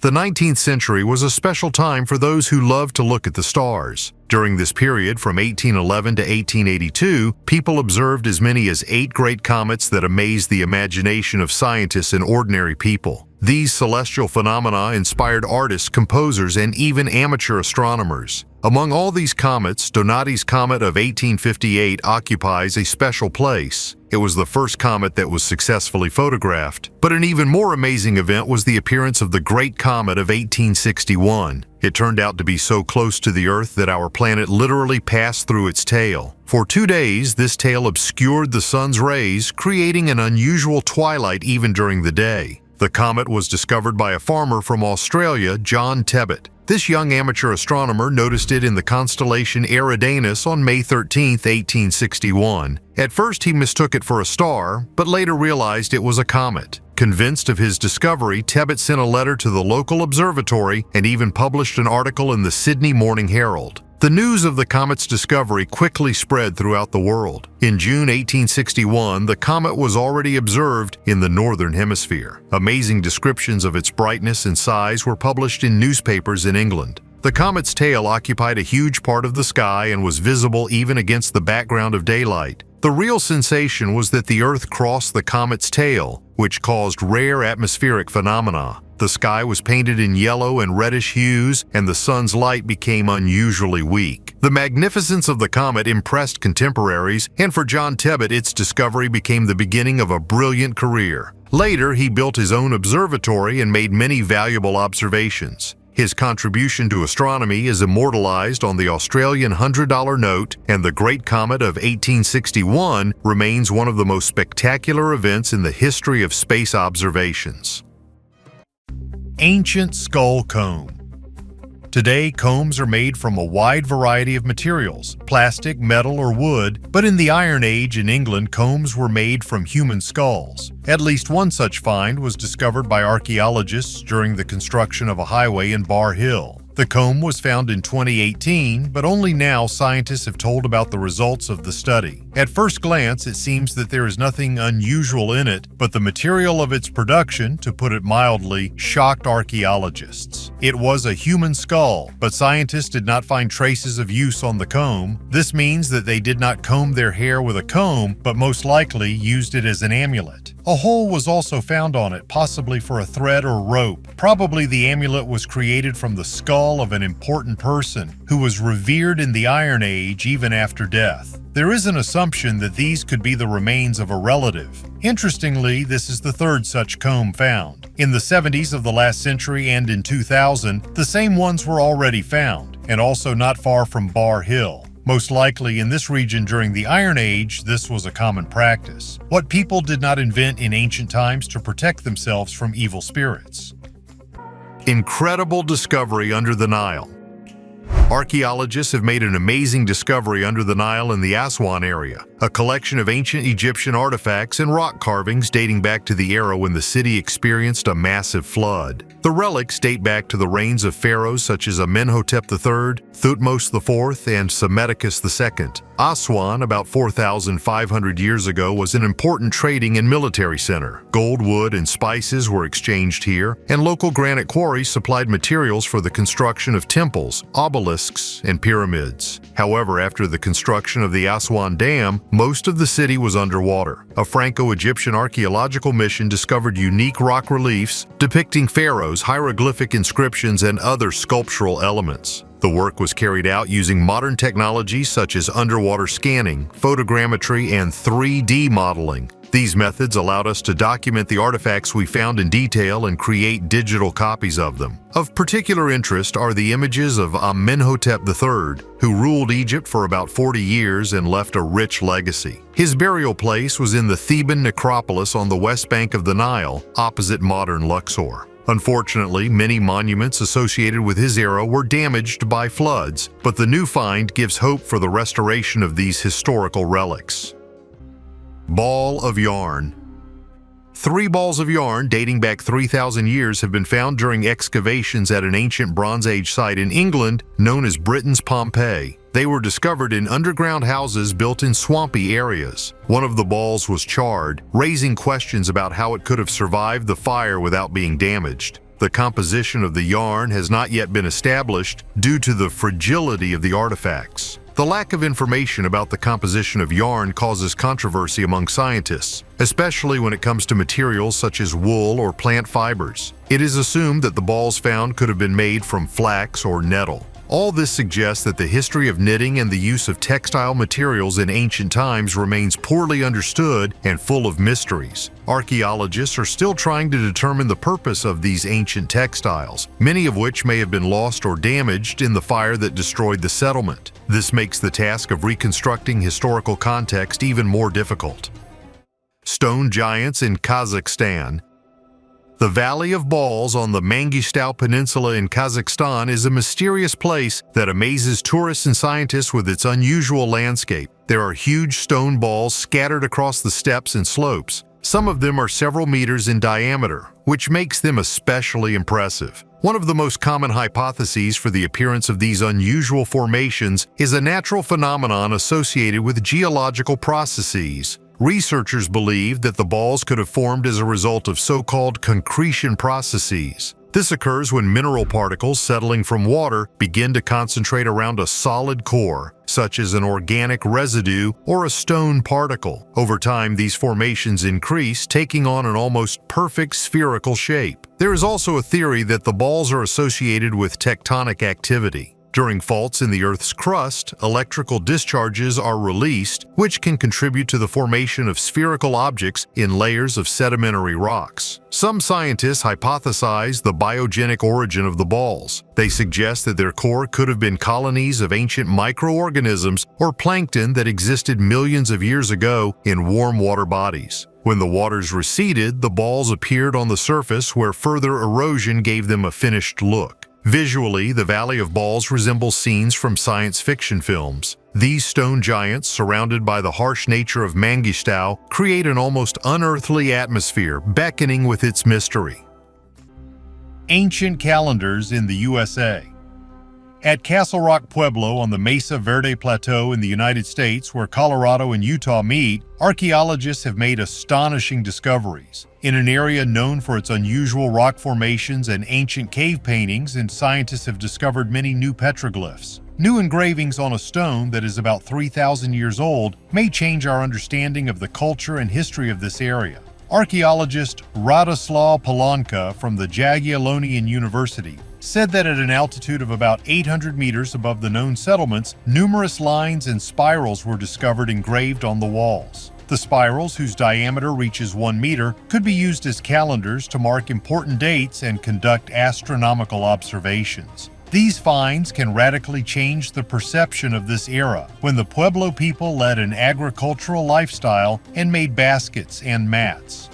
The 19th century was a special time for those who loved to look at the stars. During this period, from 1811 to 1882, people observed as many as 8 great comets that amazed the imagination of scientists and ordinary people. These celestial phenomena inspired artists, composers, and even amateur astronomers. Among all these comets, Donati's comet of 1858 occupies a special place. It was the first comet that was successfully photographed. But an even more amazing event was the appearance of the Great Comet of 1861. It turned out to be so close to the Earth that our planet literally passed through its tail. For 2 days, this tail obscured the sun's rays, creating an unusual twilight even during the day. The comet was discovered by a farmer from Australia, John Tebbutt. This young amateur astronomer noticed it in the constellation Eridanus on May 13, 1861. At first, he mistook it for a star, but later realized it was a comet. Convinced of his discovery, Tebbutt sent a letter to the local observatory and even published an article in the Sydney Morning Herald. The news of the comet's discovery quickly spread throughout the world. In June 1861, the comet was already observed in the northern hemisphere. Amazing descriptions of its brightness and size were published in newspapers in England. The comet's tail occupied a huge part of the sky and was visible even against the background of daylight. The real sensation was that the Earth crossed the comet's tail, which caused rare atmospheric phenomena. The sky was painted in yellow and reddish hues, and the sun's light became unusually weak. The magnificence of the comet impressed contemporaries, and for John Tebbutt, its discovery became the beginning of a brilliant career. Later, he built his own observatory and made many valuable observations. His contribution to astronomy is immortalized on the Australian $100 note, and the Great Comet of 1861 remains one of the most spectacular events in the history of space observations. Ancient skull comb. Today, combs are made from a wide variety of materials, plastic, metal, or wood, but in the Iron Age in England, combs were made from human skulls. At least one such find was discovered by archaeologists during the construction of a highway in Bar Hill. The comb was found in 2018, but only now scientists have told about the results of the study. At first glance, it seems that there is nothing unusual in it, but the material of its production, to put it mildly, shocked archaeologists. It was a human skull, but scientists did not find traces of use on the comb. This means that they did not comb their hair with a comb, but most likely used it as an amulet. A hole was also found on it, possibly for a thread or rope. Probably the amulet was created from the skull of an important person who was revered in the Iron Age even after death. There is an assumption that these could be the remains of a relative. Interestingly, this is the third such comb found. In the 70s of the last century and in 2000, the same ones were already found, and also not far from Bar Hill. Most likely in this region during the Iron Age, this was a common practice. What people did not invent in ancient times to protect themselves from evil spirits. Incredible discovery under the Nile. Archaeologists have made an amazing discovery under the Nile in the Aswan area, a collection of ancient Egyptian artifacts and rock carvings dating back to the era when the city experienced a massive flood. The relics date back to the reigns of pharaohs such as Amenhotep III, Thutmose IV, and Psammetichus II. Aswan, about 4,500 years ago, was an important trading and military center. Gold, wood, and spices were exchanged here, and local granite quarries supplied materials for the construction of temples, obelisks, and pyramids. However, after the construction of the Aswan Dam, most of the city was underwater. A Franco-Egyptian archaeological mission discovered unique rock reliefs depicting pharaohs, hieroglyphic inscriptions, and other sculptural elements. The work was carried out using modern technologies such as underwater scanning, photogrammetry, and 3D modeling. These methods allowed us to document the artifacts we found in detail and create digital copies of them. Of particular interest are the images of Amenhotep III, who ruled Egypt for about 40 years and left a rich legacy. His burial place was in the Theban necropolis on the west bank of the Nile, opposite modern Luxor. Unfortunately, many monuments associated with his era were damaged by floods, but the new find gives hope for the restoration of these historical relics. Ball of yarn. 3 balls of yarn dating back 3,000 years have been found during excavations at an ancient Bronze Age site in England known as Britain's Pompeii. They were discovered in underground houses built in swampy areas. One of the balls was charred, raising questions about how it could have survived the fire without being damaged. The composition of the yarn has not yet been established due to the fragility of the artifacts. The lack of information about the composition of yarn causes controversy among scientists, especially when it comes to materials such as wool or plant fibers. It is assumed that the balls found could have been made from flax or nettle. All this suggests that the history of knitting and the use of textile materials in ancient times remains poorly understood and full of mysteries. Archaeologists are still trying to determine the purpose of these ancient textiles, many of which may have been lost or damaged in the fire that destroyed the settlement. This makes the task of reconstructing historical context even more difficult. Stone giants in Kazakhstan. The Valley of Balls on the Mangistau Peninsula in Kazakhstan is a mysterious place that amazes tourists and scientists with its unusual landscape. There are huge stone balls scattered across the steppes and slopes. Some of them are several meters in diameter, which makes them especially impressive. One of the most common hypotheses for the appearance of these unusual formations is a natural phenomenon associated with geological processes. Researchers believe that the balls could have formed as a result of so-called concretion processes. This occurs when mineral particles settling from water begin to concentrate around a solid core, such as an organic residue or a stone particle. Over time, these formations increase, taking on an almost perfect spherical shape. There is also a theory that the balls are associated with tectonic activity. During faults in the Earth's crust, electrical discharges are released, which can contribute to the formation of spherical objects in layers of sedimentary rocks. Some scientists hypothesize the biogenic origin of the balls. They suggest that their core could have been colonies of ancient microorganisms or plankton that existed millions of years ago in warm water bodies. When the waters receded, the balls appeared on the surface where further erosion gave them a finished look. Visually, the Valley of Balls resembles scenes from science fiction films. These stone giants, surrounded by the harsh nature of Mangistau, create an almost unearthly atmosphere, beckoning with its mystery. Ancient calendars in the USA. At Castle Rock Pueblo on the Mesa Verde Plateau in the United States, where Colorado and Utah meet, archaeologists have made astonishing discoveries. In an area known for its unusual rock formations and ancient cave paintings, and scientists have discovered many new petroglyphs. New engravings on a stone that is about 3,000 years old may change our understanding of the culture and history of this area. Archaeologist Radoslaw Polanka from the Jagiellonian University said that at an altitude of about 800 meters above the known settlements, numerous lines and spirals were discovered engraved on the walls. The spirals, whose diameter reaches 1 meter, could be used as calendars to mark important dates and conduct astronomical observations. These finds can radically change the perception of this era, when the Pueblo people led an agricultural lifestyle and made baskets and mats.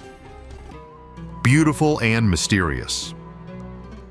Beautiful and mysterious.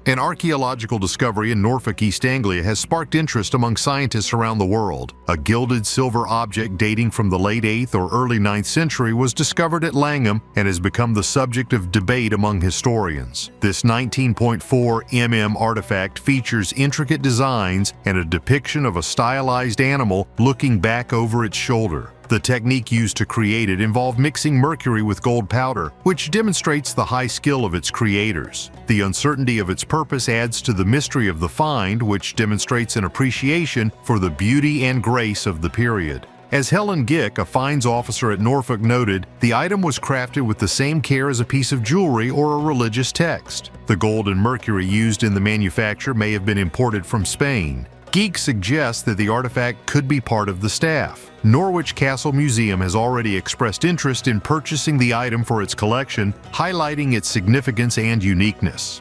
An archaeological discovery in Norfolk, East Anglia has sparked interest among scientists around the world. A gilded silver object dating from the late 8th or early 9th century was discovered at Langham and has become the subject of debate among historians. This 19.4 mm artifact features intricate designs and a depiction of a stylized animal looking back over its shoulder. The technique used to create it involved mixing mercury with gold powder, which demonstrates the high skill of its creators. The uncertainty of its purpose adds to the mystery of the find, which demonstrates an appreciation for the beauty and grace of the period. As Helen Gick, a finds officer at Norfolk, noted, the item was crafted with the same care as a piece of jewelry or a religious text. The gold and mercury used in the manufacture may have been imported from Spain. Geek suggests that the artifact could be part of the staff. Norwich Castle Museum has already expressed interest in purchasing the item for its collection, highlighting its significance and uniqueness.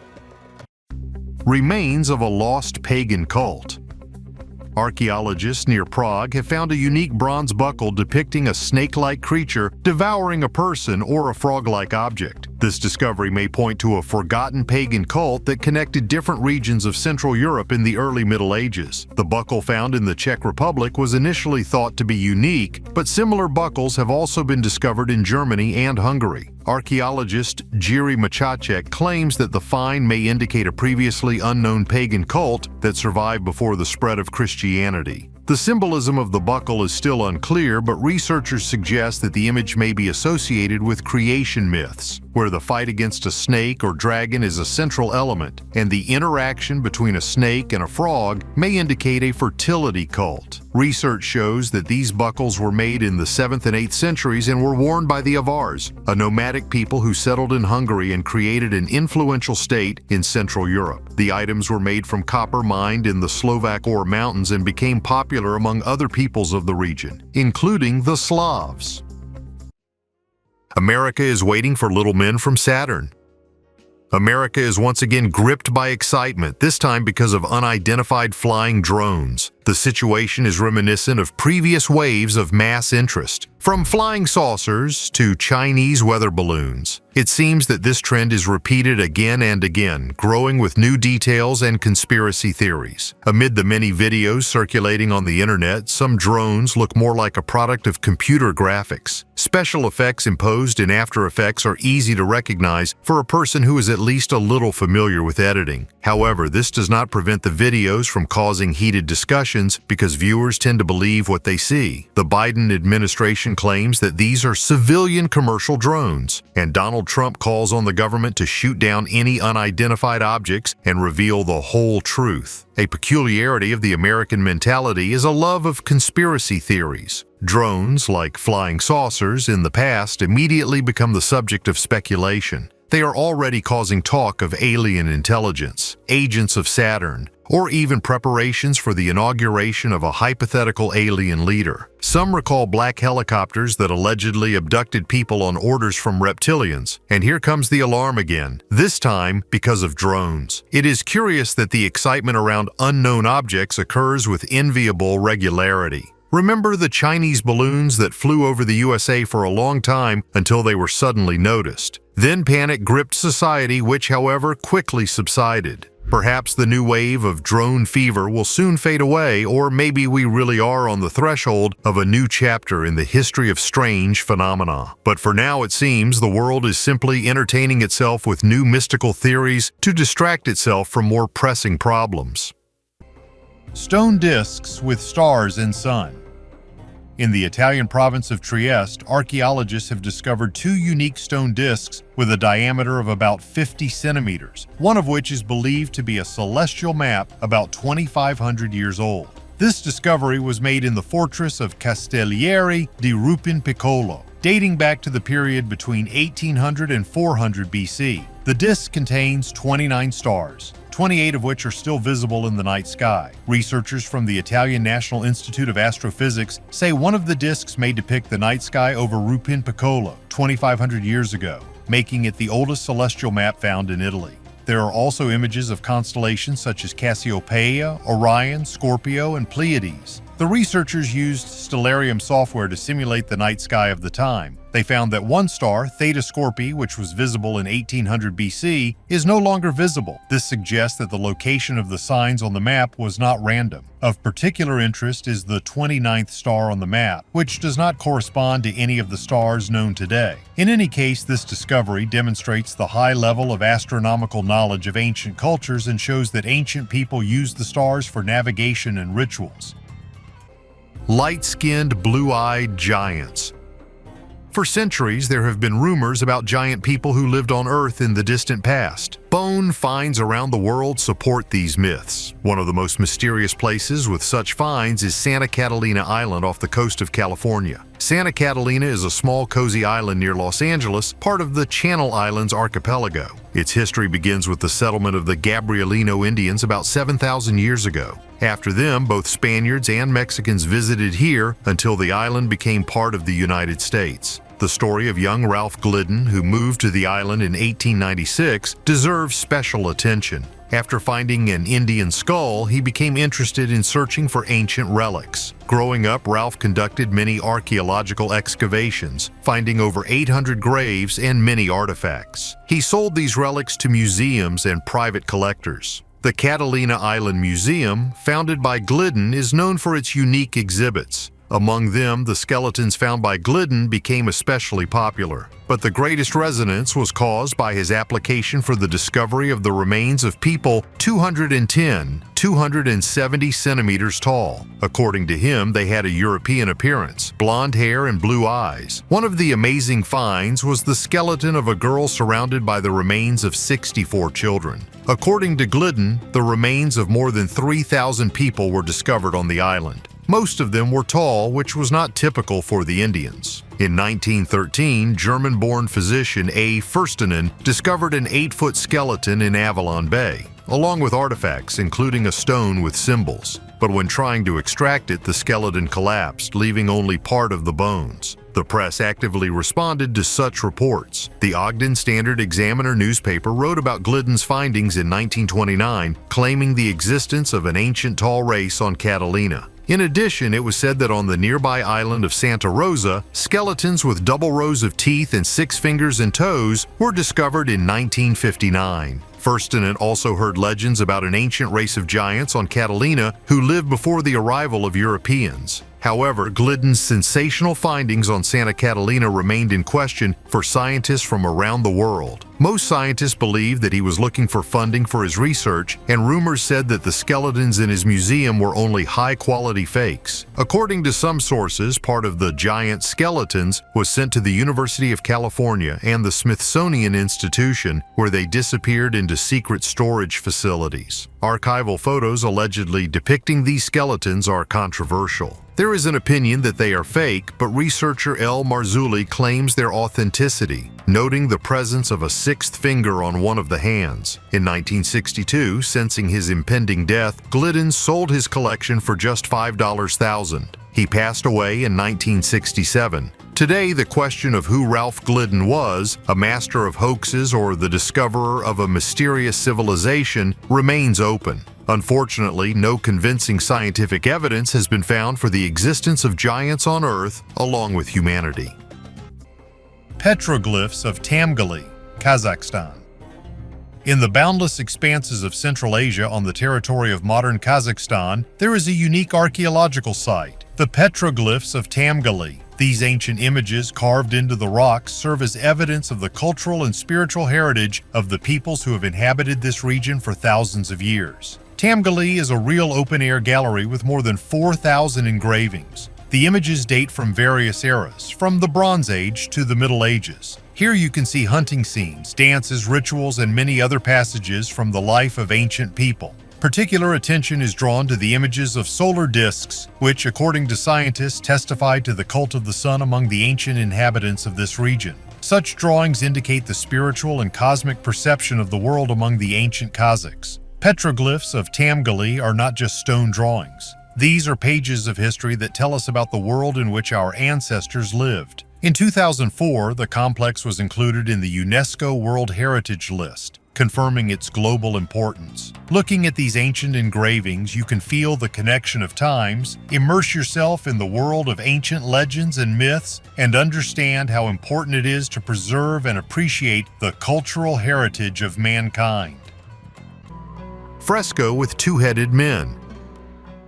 Remains of a lost pagan cult. Archaeologists near Prague have found a unique bronze buckle depicting a snake-like creature devouring a person or a frog-like object. This discovery may point to a forgotten pagan cult that connected different regions of Central Europe in the early Middle Ages. The buckle found in the Czech Republic was initially thought to be unique, but similar buckles have also been discovered in Germany and Hungary. Archaeologist Jiří Mačáček claims that the find may indicate a previously unknown pagan cult that survived before the spread of Christianity. The symbolism of the buckle is still unclear, but researchers suggest that the image may be associated with creation myths, where the fight against a snake or dragon is a central element, and the interaction between a snake and a frog may indicate a fertility cult. Research shows that these buckles were made in the 7th and 8th centuries and were worn by the Avars, a nomadic people who settled in Hungary and created an influential state in Central Europe. The items were made from copper mined in the Slovak Ore Mountains and became popular among other peoples of the region, including the Slavs. America is waiting for little men from Saturn. America is once again gripped by excitement, this time because of unidentified flying drones. The situation is reminiscent of previous waves of mass interest, from flying saucers to Chinese weather balloons. It seems that this trend is repeated again and again, growing with new details and conspiracy theories. Amid the many videos circulating on the internet, some drones look more like a product of computer graphics. Special effects imposed in After Effects are easy to recognize for a person who is at least a little familiar with editing. However, this does not prevent the videos from causing heated discussions because viewers tend to believe what they see. The Biden administration claims that these are civilian commercial drones, and Donald Trump calls on the government to shoot down any unidentified objects and reveal the whole truth. A peculiarity of the American mentality is a love of conspiracy theories. Drones, like flying saucers in the past, immediately become the subject of speculation. They are already causing talk of alien intelligence, agents of Saturn, or even preparations for the inauguration of a hypothetical alien leader. Some recall black helicopters that allegedly abducted people on orders from reptilians. And here comes the alarm again, this time because of drones. It is curious that the excitement around unknown objects occurs with enviable regularity. Remember the Chinese balloons that flew over the USA for a long time until they were suddenly noticed. Then panic gripped society, which, however, quickly subsided. Perhaps the new wave of drone fever will soon fade away, or maybe we really are on the threshold of a new chapter in the history of strange phenomena. But for now, it seems the world is simply entertaining itself with new mystical theories to distract itself from more pressing problems. Stone discs with stars and sun. In the Italian province of Trieste, archaeologists have discovered two unique stone discs with a diameter of about 50 centimeters, one of which is believed to be a celestial map about 2,500 years old. This discovery was made in the fortress of Castellieri di Rupin Piccolo, dating back to the period between 1800 and 400 BC. The disc contains 29 stars, 28 of which are still visible in the night sky. Researchers from the Italian National Institute of Astrophysics say one of the discs may depict the night sky over Rupin Piccolo 2,500 years ago, making it the oldest celestial map found in Italy. There are also images of constellations such as Cassiopeia, Orion, Scorpio, and Pleiades. The researchers used stellarium software to simulate the night sky of the time. They found that one star, Theta Scorpii, which was visible in 1800 BC, is no longer visible. This suggests that the location of the signs on the map was not random. Of particular interest is the 29th star on the map, which does not correspond to any of the stars known today. In any case, this discovery demonstrates the high level of astronomical knowledge of ancient cultures and shows that ancient people used the stars for navigation and rituals. Light-skinned, blue-eyed giants. For centuries, there have been rumors about giant people who lived on Earth in the distant past. Bone finds around the world support these myths. One of the most mysterious places with such finds is Santa Catalina Island off the coast of California. Santa Catalina is a small, cozy island near Los Angeles, part of the Channel Islands archipelago. Its history begins with the settlement of the Gabrielino Indians about 7,000 years ago. After them, both Spaniards and Mexicans visited here until the island became part of the United States. The story of young Ralph Glidden, who moved to the island in 1896, deserves special attention. After finding an Indian skull, he became interested in searching for ancient relics. Growing up, Ralph conducted many archaeological excavations, finding over 800 graves and many artifacts. He sold these relics to museums and private collectors. The Catalina Island Museum, founded by Glidden, is known for its unique exhibits. Among them, the skeletons found by Glidden became especially popular. But the greatest resonance was caused by his application for the discovery of the remains of people 270 centimeters tall. According to him, they had a European appearance, blonde hair and blue eyes. One of the amazing finds was the skeleton of a girl surrounded by the remains of 64 children. According to Glidden, the remains of more than 3,000 people were discovered on the island. Most of them were tall, which was not typical for the Indians. In 1913, German-born physician A. Furstenen discovered an 8-foot skeleton in Avalon Bay, along with artifacts including a stone with symbols. But when trying to extract it, the skeleton collapsed, leaving only part of the bones. The press actively responded to such reports. The Ogden Standard-Examiner newspaper wrote about Gliddon's findings in 1929, claiming the existence of an ancient tall race on Catalina. In addition, it was said that on the nearby island of Santa Rosa, skeletons with double rows of teeth and 6 fingers and toes were discovered in 1959. Furstenen also heard legends about an ancient race of giants on Catalina who lived before the arrival of Europeans. However, Gliddon's sensational findings on Santa Catalina remained in question for scientists from around the world. Most scientists believed that he was looking for funding for his research, and rumors said that the skeletons in his museum were only high-quality fakes. According to some sources, part of the giant skeletons was sent to the University of California and the Smithsonian Institution, where they disappeared into secret storage facilities. Archival photos allegedly depicting these skeletons are controversial. There is an opinion that they are fake, but researcher L. Marzulli claims their authenticity, noting the presence of a 6th finger on one of the hands. In 1962, sensing his impending death, Gliddon sold his collection for just $5,000. He passed away in 1967. Today, the question of who Ralph Gliddon was, a master of hoaxes or the discoverer of a mysterious civilization, remains open. Unfortunately, no convincing scientific evidence has been found for the existence of giants on Earth along with humanity. Petroglyphs of Tamgali, Kazakhstan. In the boundless expanses of Central Asia on the territory of modern Kazakhstan, there is a unique archaeological site, the petroglyphs of Tamgali. These ancient images carved into the rocks serve as evidence of the cultural and spiritual heritage of the peoples who have inhabited this region for thousands of years. Tamgali is a real open-air gallery with more than 4,000 engravings. The images date from various eras, from the Bronze Age to the Middle Ages. Here you can see hunting scenes, dances, rituals, and many other passages from the life of ancient people. Particular attention is drawn to the images of solar discs, which, according to scientists, testify to the cult of the sun among the ancient inhabitants of this region. Such drawings indicate the spiritual and cosmic perception of the world among the ancient Kazakhs. Petroglyphs of Tamgali are not just stone drawings. These are pages of history that tell us about the world in which our ancestors lived. In 2004, the complex was included in the UNESCO World Heritage List, confirming its global importance. Looking at these ancient engravings, you can feel the connection of times, immerse yourself in the world of ancient legends and myths, and understand how important it is to preserve and appreciate the cultural heritage of mankind. Fresco with 2-headed men.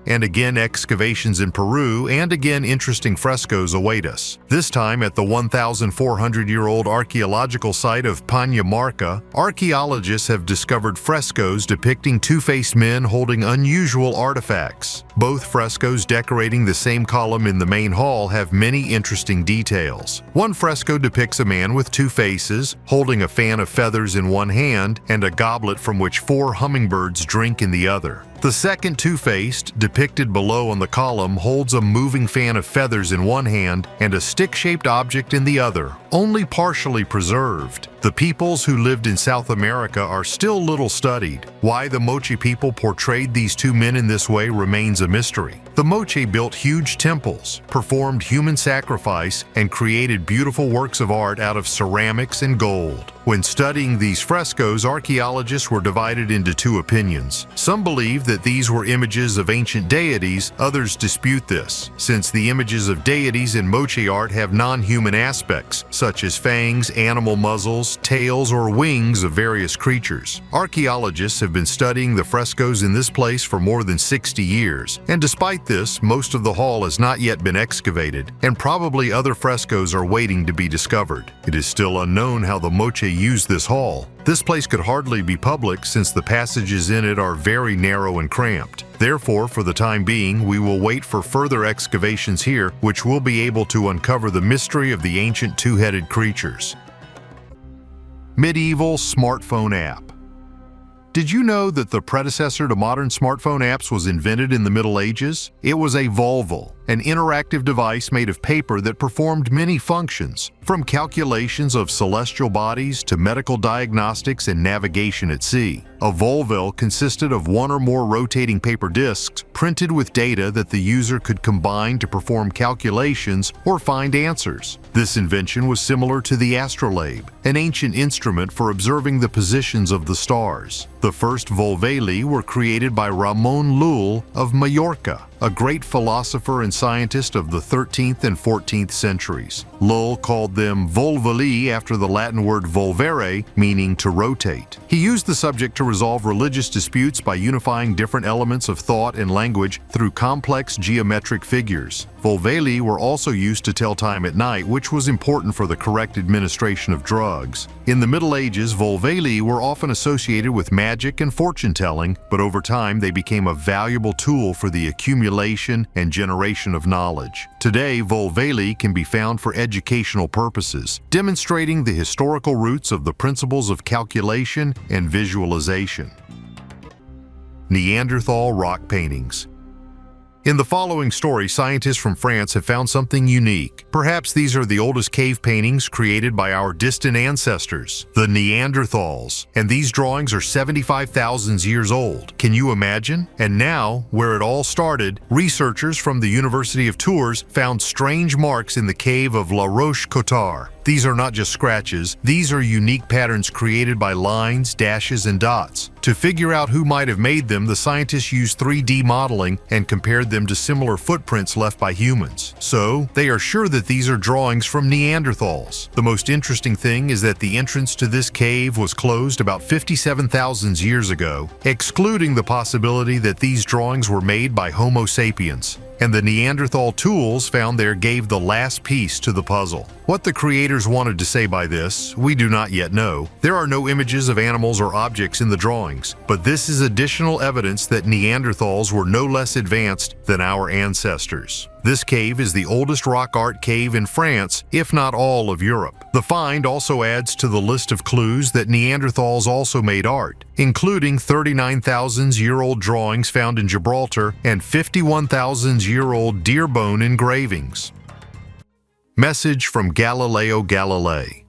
And again, excavations in Peru, and again, interesting frescoes await us. This time at the 1,400-year-old archaeological site of Pañamarca, archaeologists have discovered frescoes depicting two-faced men holding unusual artifacts. Both frescoes decorating the same column in the main hall have many interesting details. One fresco depicts a man with 2 faces, holding a fan of feathers in one hand and a goblet from which 4 hummingbirds drink in the other. The second two-faced, depicted below on the column, holds a moving fan of feathers in one hand and a stick-shaped object in the other, only partially preserved. The peoples who lived in South America are still little studied. Why the Moche people portrayed these 2 men in this way remains a mystery. The Moche built huge temples, performed human sacrifice, and created beautiful works of art out of ceramics and gold. When studying these frescoes, archaeologists were divided into 2 opinions. Some believe that these were images of ancient deities, others dispute this, since the images of deities in Moche art have non-human aspects, such as fangs, animal muzzles, tails, or wings of various creatures. Archaeologists have been studying the frescoes in this place for more than 60 years, and despite this, most of the hall has not yet been excavated, and probably other frescoes are waiting to be discovered. It is still unknown how the Moche used this hall. This place could hardly be public since the passages in it are very narrow and cramped. Therefore, for the time being, we will wait for further excavations here, which will be able to uncover the mystery of the ancient 2-headed creatures. Medieval smartphone app. Did you know that the predecessor to modern smartphone apps was invented in the Middle Ages? It was a volvel, an interactive device made of paper that performed many functions, from calculations of celestial bodies to medical diagnostics and navigation at sea. A volvel consisted of one or more rotating paper discs printed with data that the user could combine to perform calculations or find answers. This invention was similar to the astrolabe, an ancient instrument for observing the positions of the stars. The first volveli were created by Ramon Llull of Majorca, a great philosopher and scientist of the 13th and 14th centuries. Llull called them volveli after the Latin word volvere, meaning to rotate. He used the subject to resolve religious disputes by unifying different elements of thought and language through complex geometric figures. Volveli were also used to tell time at night, which was important for the correct administration of drugs. In the Middle Ages, volveli were often associated with magic and fortune-telling, but over time they became a valuable tool for the accumulation and generation of knowledge. Today, volveli can be found for educational purposes, demonstrating the historical roots of the principles of calculation and visualization. Neanderthal rock paintings. In the following story, scientists from France have found something unique. Perhaps these are the oldest cave paintings created by our distant ancestors, the Neanderthals, and these drawings are 75,000 years old. Can you imagine? And now, where it all started, researchers from the University of Tours found strange marks in the cave of La Roche-Cotard. These are not just scratches, these are unique patterns created by lines, dashes, and dots. To figure out who might have made them, the scientists used 3D modeling and compared them to similar footprints left by humans. So, they are sure that these are drawings from Neanderthals. The most interesting thing is that the entrance to this cave was closed about 57,000 years ago, excluding the possibility that these drawings were made by Homo sapiens. And the Neanderthal tools found there gave the last piece to the puzzle. What the creators wanted to say by this, we do not yet know. There are no images of animals or objects in the drawings, but this is additional evidence that Neanderthals were no less advanced than our ancestors. This cave is the oldest rock art cave in France, if not all of Europe. The find also adds to the list of clues that Neanderthals also made art, including 39,000-year-old drawings found in Gibraltar and 51,000-year-old deer bone engravings. Message from Galileo Galilei.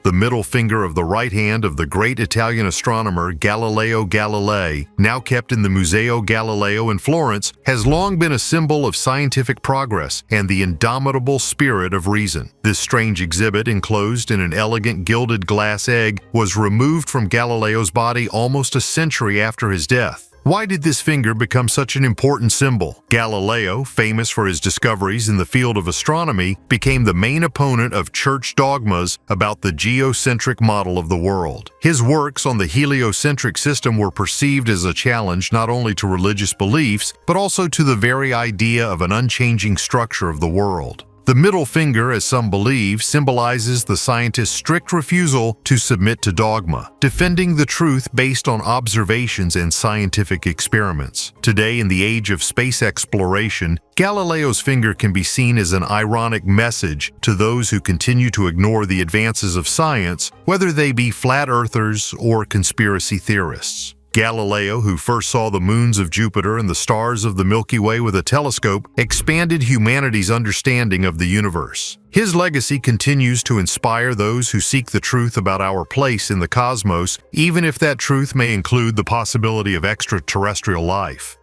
The middle finger of the right hand of the great Italian astronomer Galileo Galilei, now kept in the Museo Galileo in Florence, has long been a symbol of scientific progress and the indomitable spirit of reason. This strange exhibit, enclosed in an elegant gilded glass egg, was removed from Galileo's body almost a century after his death. Why did this finger become such an important symbol? Galileo, famous for his discoveries in the field of astronomy, became the main opponent of church dogmas about the geocentric model of the world. His works on the heliocentric system were perceived as a challenge not only to religious beliefs, but also to the very idea of an unchanging structure of the world. The middle finger, as some believe, symbolizes the scientist's strict refusal to submit to dogma, defending the truth based on observations and scientific experiments. Today, in the age of space exploration, Galileo's finger can be seen as an ironic message to those who continue to ignore the advances of science, whether they be flat earthers or conspiracy theorists. Galileo, who first saw the moons of Jupiter and the stars of the Milky Way with a telescope, expanded humanity's understanding of the universe. His legacy continues to inspire those who seek the truth about our place in the cosmos, even if that truth may include the possibility of extraterrestrial life.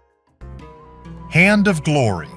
Hand of Glory.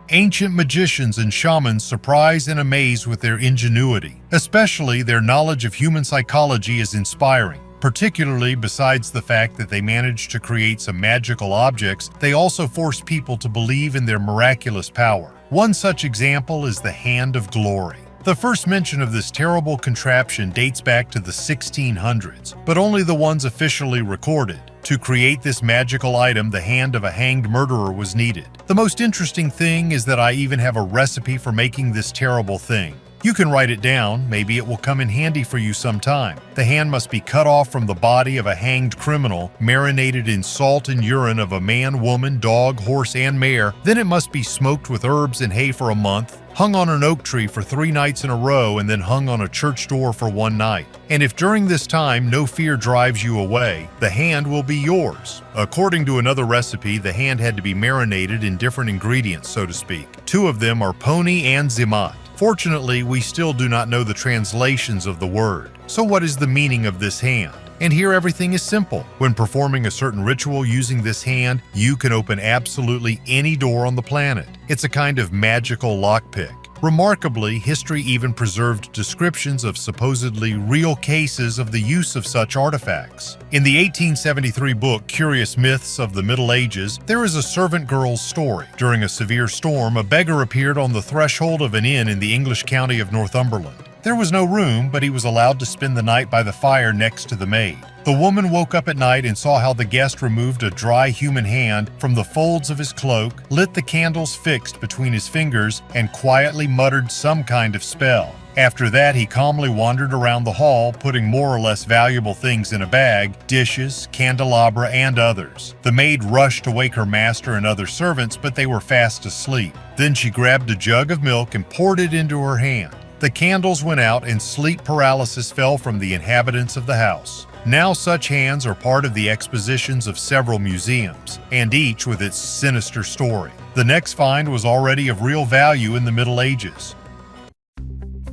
Ancient magicians and shamans surprise and amaze with their ingenuity. Especially their knowledge of human psychology is inspiring. Particularly besides the fact that they managed to create some magical objects, they also force people to believe in their miraculous power. One such example is the Hand of Glory. The first mention of this terrible contraption dates back to the 1600s, but only the ones officially recorded. To create this magical item, the hand of a hanged murderer was needed. The most interesting thing is that I even have a recipe for making this terrible thing. You can write it down, maybe it will come in handy for you sometime. The hand must be cut off from the body of a hanged criminal, marinated in salt and urine of a man, woman, dog, horse, and mare. Then it must be smoked with herbs and hay for a month, hung on an oak tree for 3 nights in a row, and then hung on a church door for 1 night. And if during this time no fear drives you away, the hand will be yours. According to another recipe, the hand had to be marinated in different ingredients, so to speak. 2 of them are pony and zimat. Fortunately, we still do not know the translations of the word. So what is the meaning of this hand? And here everything is simple. When performing a certain ritual using this hand, you can open absolutely any door on the planet. It's a kind of magical lockpick. Remarkably, history even preserved descriptions of supposedly real cases of the use of such artifacts. In the 1873 book Curious Myths of the Middle Ages, there is a servant girl's story. During a severe storm, a beggar appeared on the threshold of an inn in the English county of Northumberland. There was no room, but he was allowed to spend the night by the fire next to the maid. The woman woke up at night and saw how the guest removed a dry human hand from the folds of his cloak, lit the candles fixed between his fingers, and quietly muttered some kind of spell. After that, he calmly wandered around the hall, putting more or less valuable things in a bag, dishes, candelabra, and others. The maid rushed to wake her master and other servants, but they were fast asleep. Then she grabbed a jug of milk and poured it into her hand. The candles went out and sleep paralysis fell from the inhabitants of the house. Now such hands are part of the expositions of several museums, and each with its sinister story. The next find was already of real value in the Middle Ages.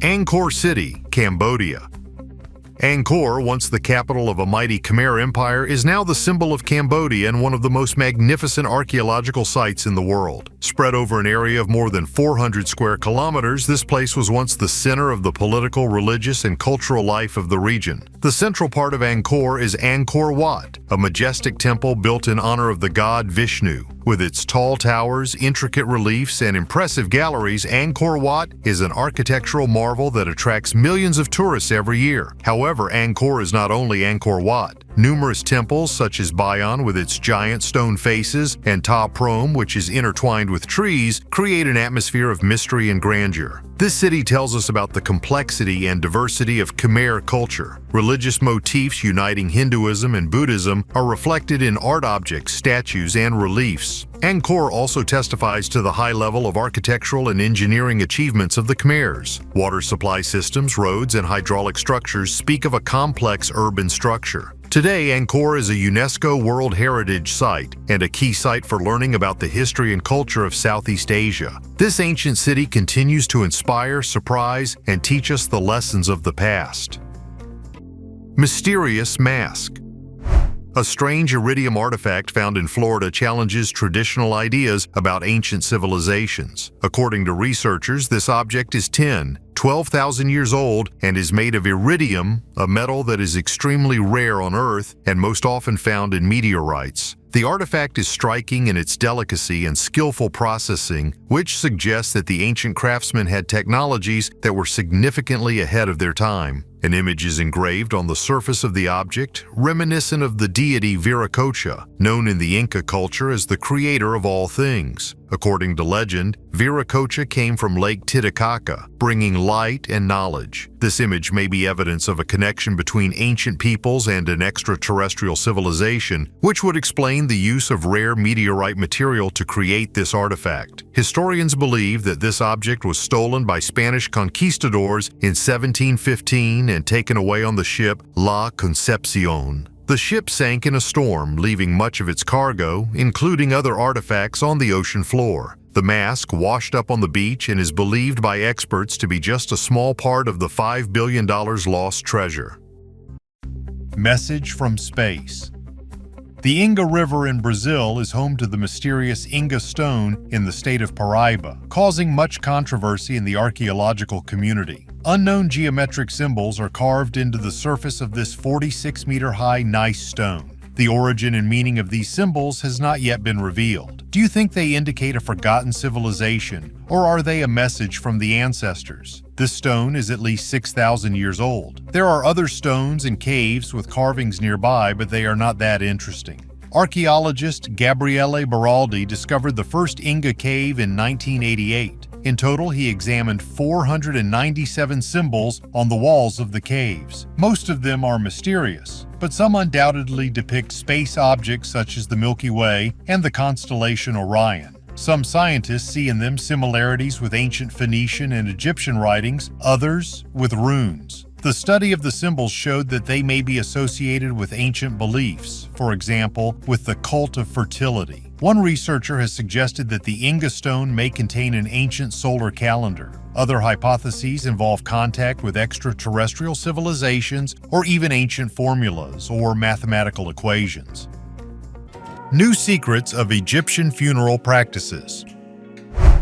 Angkor City, Cambodia. Angkor, once the capital of a mighty Khmer Empire, is now the symbol of Cambodia and one of the most magnificent archaeological sites in the world. Spread over an area of more than 400 square kilometers, this place was once the center of the political, religious, and cultural life of the region. The central part of Angkor is Angkor Wat, a majestic temple built in honor of the god Vishnu. With its tall towers, intricate reliefs, and impressive galleries, Angkor Wat is an architectural marvel that attracts millions of tourists every year. However, Angkor is not only Angkor Wat. Numerous temples, such as Bayon with its giant stone faces and Ta Prohm, which is intertwined with trees, create an atmosphere of mystery and grandeur. This city tells us about the complexity and diversity of Khmer culture. Religious motifs uniting Hinduism and Buddhism are reflected in art objects, statues, and reliefs. Angkor also testifies to the high level of architectural and engineering achievements of the Khmers. Water supply systems, roads, and hydraulic structures speak of a complex urban structure. Today, Angkor is a UNESCO World Heritage Site and a key site for learning about the history and culture of Southeast Asia. This ancient city continues to inspire, surprise, and teach us the lessons of the past. Mysterious Mask. A strange iridium artifact found in Florida challenges traditional ideas about ancient civilizations. According to researchers, this object is 12,000 years old and is made of iridium, a metal that is extremely rare on Earth and most often found in meteorites. The artifact is striking in its delicacy and skillful processing, which suggests that the ancient craftsmen had technologies that were significantly ahead of their time. An image is engraved on the surface of the object, reminiscent of the deity Viracocha, known in the Inca culture as the creator of all things. According to legend, Viracocha came from Lake Titicaca, bringing light and knowledge. This image may be evidence of a connection between ancient peoples and an extraterrestrial civilization, which would explain the use of rare meteorite material to create this artifact. Historians believe that this object was stolen by Spanish conquistadors in 1715 and taken away on the ship La Concepcion. The ship sank in a storm, leaving much of its cargo, including other artifacts, on the ocean floor. The mask washed up on the beach and is believed by experts to be just a small part of the $5 billion lost treasure. Message from space. The Inga River in Brazil is home to the mysterious Inga stone in the state of Paraíba, causing much controversy in the archaeological community. Unknown geometric symbols are carved into the surface of this 46-meter-high gneiss stone. The origin and meaning of these symbols has not yet been revealed. Do you think they indicate a forgotten civilization, or are they a message from the ancestors? This stone is at least 6,000 years old. There are other stones and caves with carvings nearby, but they are not that interesting. Archaeologist Gabriele Beraldi discovered the first Inga cave in 1988. In total, he examined 497 symbols on the walls of the caves. Most of them are mysterious, but some undoubtedly depict space objects such as the Milky Way and the constellation Orion. Some scientists see in them similarities with ancient Phoenician and Egyptian writings, others with runes. The study of the symbols showed that they may be associated with ancient beliefs, for example, with the cult of fertility. One researcher has suggested that the Inga stone may contain an ancient solar calendar. Other hypotheses involve contact with extraterrestrial civilizations or even ancient formulas or mathematical equations. New secrets of Egyptian funeral practices.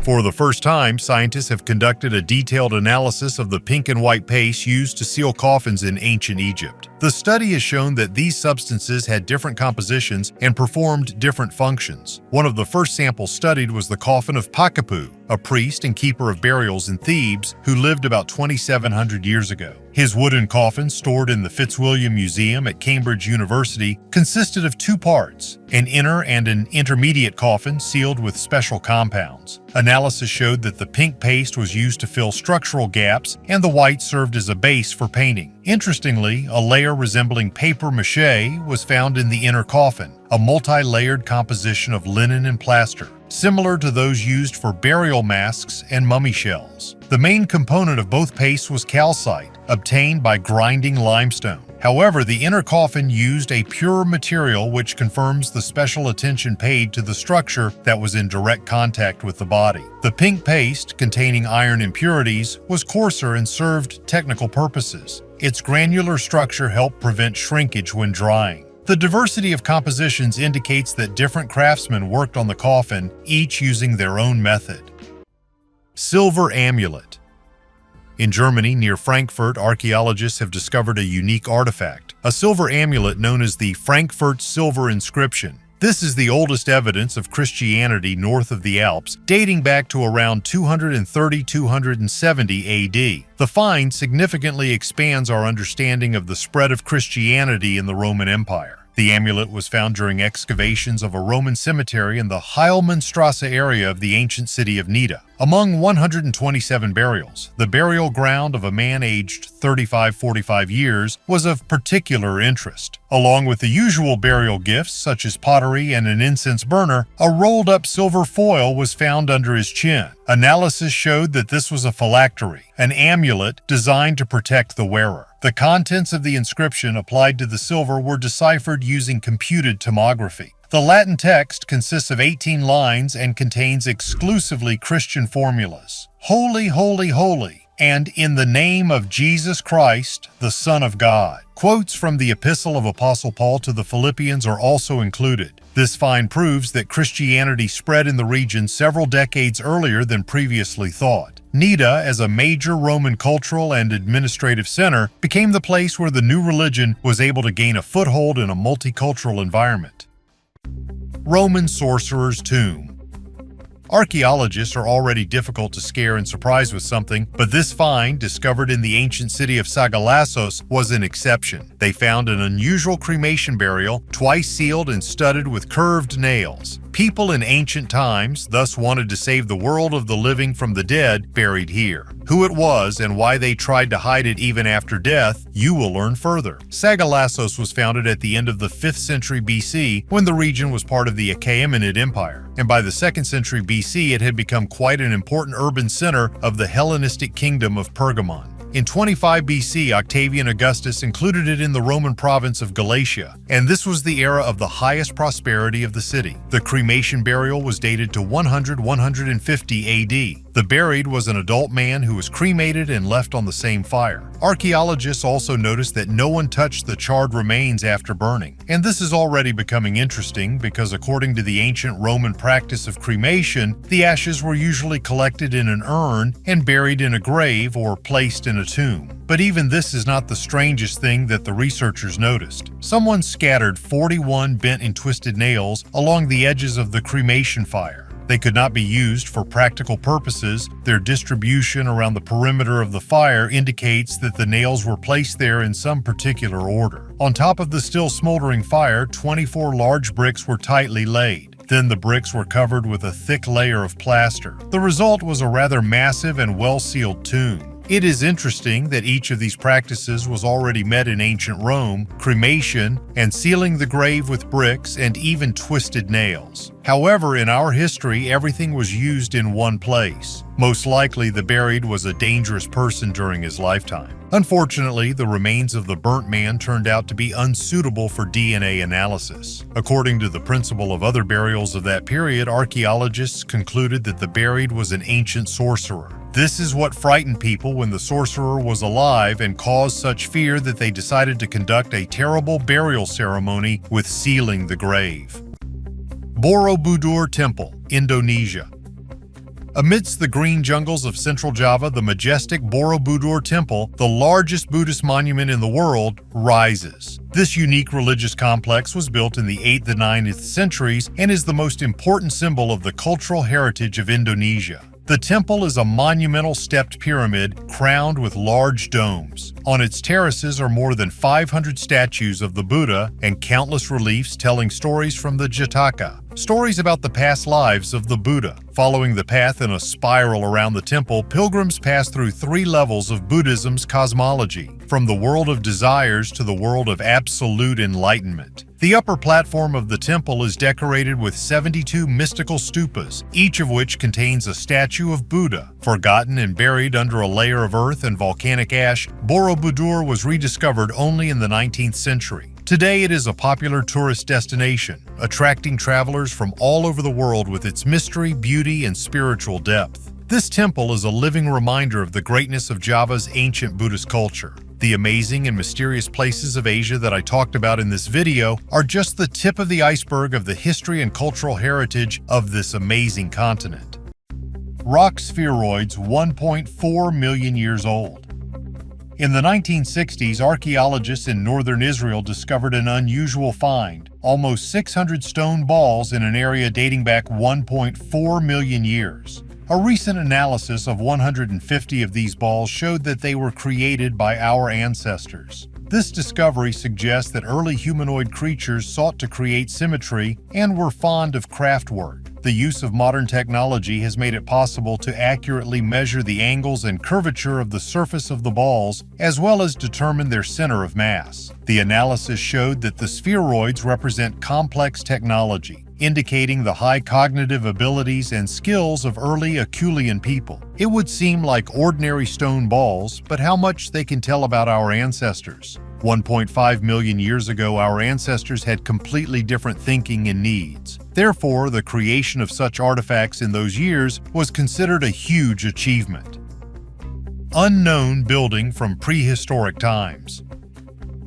For the first time, scientists have conducted a detailed analysis of the pink and white paste used to seal coffins in ancient Egypt. The study has shown that these substances had different compositions and performed different functions. One of the first samples studied was the coffin of Pakapu, a priest and keeper of burials in Thebes who lived about 2,700 years ago. His wooden coffin, stored in the Fitzwilliam Museum at Cambridge University, consisted of two parts, an inner and an intermediate coffin sealed with special compounds. Analysis showed that the pink paste was used to fill structural gaps and the white served as a base for painting. Interestingly, a layer resembling papier mâché was found in the inner coffin, a multi-layered composition of linen and plaster, similar to those used for burial masks and mummy shells. The main component of both pastes was calcite, obtained by grinding limestone. However, the inner coffin used a purer material which confirms the special attention paid to the structure that was in direct contact with the body. The pink paste, containing iron impurities, was coarser and served technical purposes. Its granular structure helped prevent shrinkage when drying. The diversity of compositions indicates that different craftsmen worked on the coffin, each using their own method. Silver amulet. In Germany, near Frankfurt, archaeologists have discovered a unique artifact, a silver amulet known as the Frankfurt silver inscription. This is the oldest evidence of Christianity north of the Alps, dating back to around 230–270 AD. The find significantly expands our understanding of the spread of Christianity in the Roman Empire. The amulet was found during excavations of a Roman cemetery in the Heilmannstrasse area of the ancient city of Nida. Among 127 burials, the burial ground of a man aged 35–45 years was of particular interest. Along with the usual burial gifts such as pottery and an incense burner, a rolled-up silver foil was found under his chin. Analysis showed that this was a phylactery, an amulet designed to protect the wearer. The contents of the inscription applied to the silver were deciphered using computed tomography. The Latin text consists of 18 lines and contains exclusively Christian formulas. Holy, holy, holy, and in the name of Jesus Christ, the Son of God. Quotes from the Epistle of Apostle Paul to the Philippians are also included. This find proves that Christianity spread in the region several decades earlier than previously thought. Nida, as a major Roman cultural and administrative center, became the place where the new religion was able to gain a foothold in a multicultural environment. Roman sorcerer's tomb. Archaeologists are already difficult to scare and surprise with something, but this find, discovered in the ancient city of Sagalassos, was an exception. They found an unusual cremation burial, twice sealed and studded with curved nails. People in ancient times thus wanted to save the world of the living from the dead buried here. Who it was and why they tried to hide it even after death, you will learn further. Sagalassos was founded at the end of the 5th century BC when the region was part of the Achaemenid Empire, and by the 2nd century BC it had become quite an important urban center of the Hellenistic kingdom of Pergamon. In 25 BC, Octavian Augustus included it in the Roman province of Galatia, and this was the era of the highest prosperity of the city. The cremation burial was dated to 100–150 AD. The buried was an adult man who was cremated and left on the same fire. Archaeologists also noticed that no one touched the charred remains after burning. And this is already becoming interesting because according to the ancient Roman practice of cremation, the ashes were usually collected in an urn and buried in a grave or placed in a tomb. But even this is not the strangest thing that the researchers noticed. Someone scattered 41 bent and twisted nails along the edges of the cremation fire. They could not be used for practical purposes. Their distribution around the perimeter of the fire indicates that the nails were placed there in some particular order. On top of the still smoldering fire, 24 large bricks were tightly laid. Then the bricks were covered with a thick layer of plaster. The result was a rather massive and well-sealed tomb. It is interesting that each of these practices was already met in ancient Rome: cremation and sealing the grave with bricks and even twisted nails. However, in our history, everything was used in one place. Most likely, the buried was a dangerous person during his lifetime. Unfortunately, the remains of the burnt man turned out to be unsuitable for DNA analysis. According to the principle of other burials of that period, archaeologists concluded that the buried was an ancient sorcerer. This is what frightened people when the sorcerer was alive and caused such fear that they decided to conduct a terrible burial ceremony with sealing the grave. Borobudur Temple, Indonesia. Amidst the green jungles of central Java, the majestic Borobudur Temple, the largest Buddhist monument in the world, rises. This unique religious complex was built in the 8th and 9th centuries and is the most important symbol of the cultural heritage of Indonesia. The temple is a monumental stepped pyramid crowned with large domes. On its terraces are more than 500 statues of the Buddha and countless reliefs telling stories from the Jataka, stories about the past lives of the Buddha. Following the path in a spiral around the temple, pilgrims pass through 3 levels of Buddhism's cosmology, from the world of desires to the world of absolute enlightenment. The upper platform of the temple is decorated with 72 mystical stupas, each of which contains a statue of Buddha. Forgotten and buried under a layer of earth and volcanic ash, Borobudur was rediscovered only in the 19th century. Today it is a popular tourist destination, attracting travelers from all over the world with its mystery, beauty, and spiritual depth. This temple is a living reminder of the greatness of Java's ancient Buddhist culture. The amazing and mysterious places of Asia that I talked about in this video are just the tip of the iceberg of the history and cultural heritage of this amazing continent. Rock spheroids 1.4 million years old. In the 1960s, archaeologists in northern Israel discovered an unusual find: almost 600 stone balls in an area dating back 1.4 million years. A recent analysis of 150 of these balls showed that they were created by our ancestors. This discovery suggests that early humanoid creatures sought to create symmetry and were fond of craft work. The use of modern technology has made it possible to accurately measure the angles and curvature of the surface of the balls, as well as determine their center of mass. The analysis showed that the spheroids represent complex technology, indicating the high cognitive abilities and skills of early Acheulean people. It would seem like ordinary stone balls, but how much they can tell about our ancestors. 1.5 million years ago, our ancestors had completely different thinking and needs. Therefore, the creation of such artifacts in those years was considered a huge achievement. Unknown building from prehistoric times.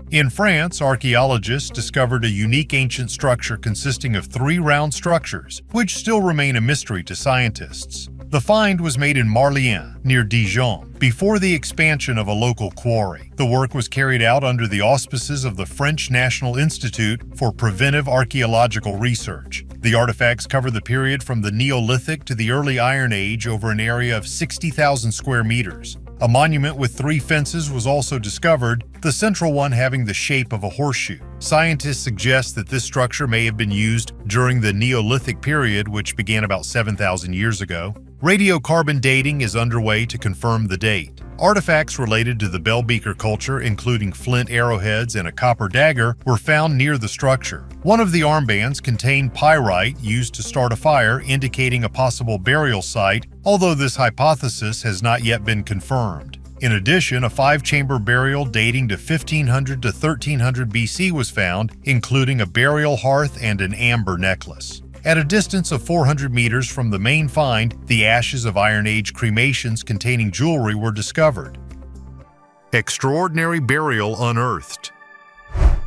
In France, archaeologists discovered a unique ancient structure consisting of 3 round structures, which still remain a mystery to scientists. The find was made in Marliens, near Dijon, before the expansion of a local quarry. The work was carried out under the auspices of the French National Institute for Preventive Archaeological Research. The artifacts cover the period from the Neolithic to the early Iron Age over an area of 60,000 square meters. A monument with 3 fences was also discovered, the central one having the shape of a horseshoe. Scientists suggest that this structure may have been used during the Neolithic period, which began about 7,000 years ago. Radiocarbon dating is underway to confirm the date. Artifacts related to the Bell Beaker culture, including flint arrowheads and a copper dagger, were found near the structure. One of the armbands contained pyrite used to start a fire, indicating a possible burial site, although this hypothesis has not yet been confirmed. In addition, a 5-chamber burial dating to 1500 to 1300 BC was found, including a burial hearth and an amber necklace. At a distance of 400 meters from the main find, the ashes of Iron Age cremations containing jewelry were discovered. Extraordinary burial unearthed.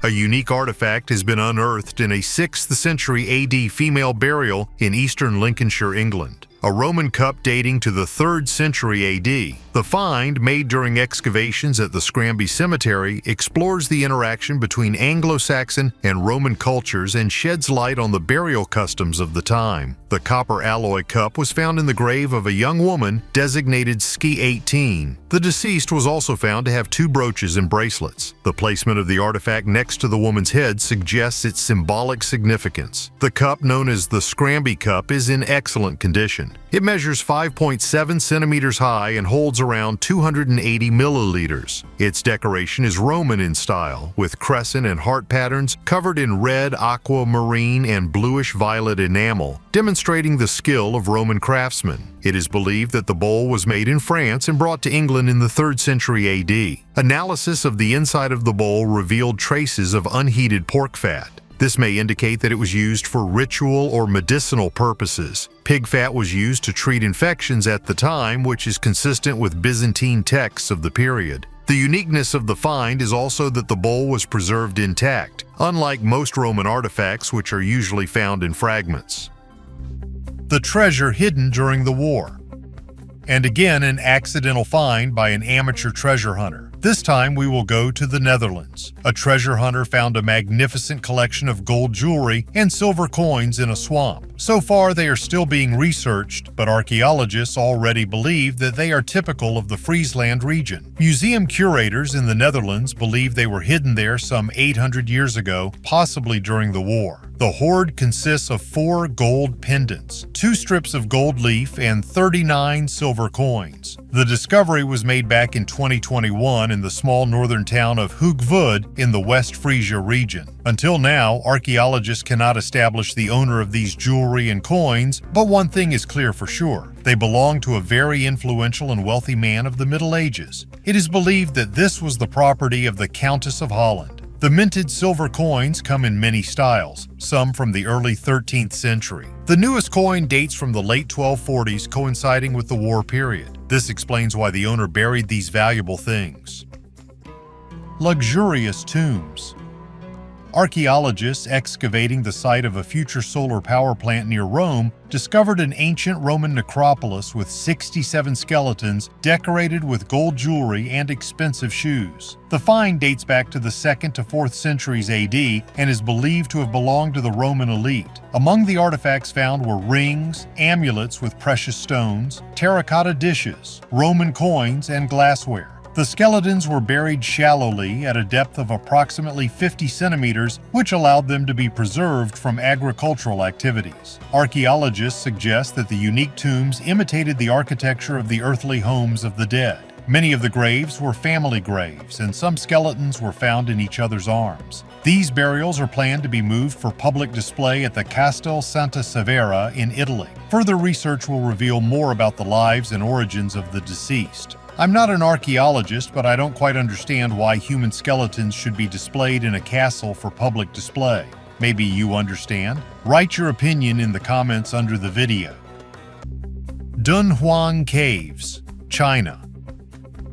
A unique artifact has been unearthed in a 6th century AD female burial in eastern Lincolnshire, England. a Roman cup dating to the 3rd century AD. The find, made during excavations at the Scramby Cemetery, explores the interaction between Anglo-Saxon and Roman cultures and sheds light on the burial customs of the time. The copper alloy cup was found in the grave of a young woman designated Ski 18. The deceased was also found to have 2 brooches and bracelets. The placement of the artifact next to the woman's head suggests its symbolic significance. The cup, known as the Scramby cup, is in excellent condition. It measures 5.7 centimeters high and holds around 280 milliliters. Its decoration is Roman in style, with crescent and heart patterns covered in red, aquamarine, and bluish-violet enamel, demonstrating the skill of Roman craftsmen. It is believed that the bowl was made in France and brought to England in the 3rd century AD. Analysis of the inside of the bowl revealed traces of unheated pork fat. This may indicate that it was used for ritual or medicinal purposes. Pig fat was used to treat infections at the time, which is consistent with Byzantine texts of the period. The uniqueness of the find is also that the bowl was preserved intact, unlike most Roman artifacts which are usually found in fragments. The treasure hidden during the war. And again, an accidental find by an amateur treasure hunter. This time we will go to the Netherlands. A treasure hunter found a magnificent collection of gold jewelry and silver coins in a swamp. So far they are still being researched, but archaeologists already believe that they are typical of the Friesland region. Museum curators in the Netherlands believe they were hidden there some 800 years ago, possibly during the war. The hoard consists of 4 gold pendants, 2 strips of gold leaf, and 39 silver coins. The discovery was made back in 2021 in the small northern town of Hoogvood in the West Frisia region. Until now, archaeologists cannot establish the owner of these jewelry and coins, but one thing is clear for sure. They belong to a very influential and wealthy man of the Middle Ages. It is believed that this was the property of the Countess of Holland. The minted silver coins come in many styles, some from the early 13th century. The newest coin dates from the late 1240s, coinciding with the war period. This explains why the owner buried these valuable things. Luxurious tombs. Archaeologists excavating the site of a future solar power plant near Rome discovered an ancient Roman necropolis with 67 skeletons decorated with gold jewelry and expensive shoes. The find dates back to the 2nd to 4th centuries AD and is believed to have belonged to the Roman elite. Among the artifacts found were rings, amulets with precious stones, terracotta dishes, Roman coins, and glassware. The skeletons were buried shallowly at a depth of approximately 50 centimeters, which allowed them to be preserved from agricultural activities. Archaeologists suggest that the unique tombs imitated the architecture of the earthly homes of the dead. Many of the graves were family graves, and some skeletons were found in each other's arms. These burials are planned to be moved for public display at the Castel Santa Severa in Italy. Further research will reveal more about the lives and origins of the deceased. I'm not an archaeologist, but I don't quite understand why human skeletons should be displayed in a castle for public display. Maybe you understand? Write your opinion in the comments under the video. Dunhuang Caves, China.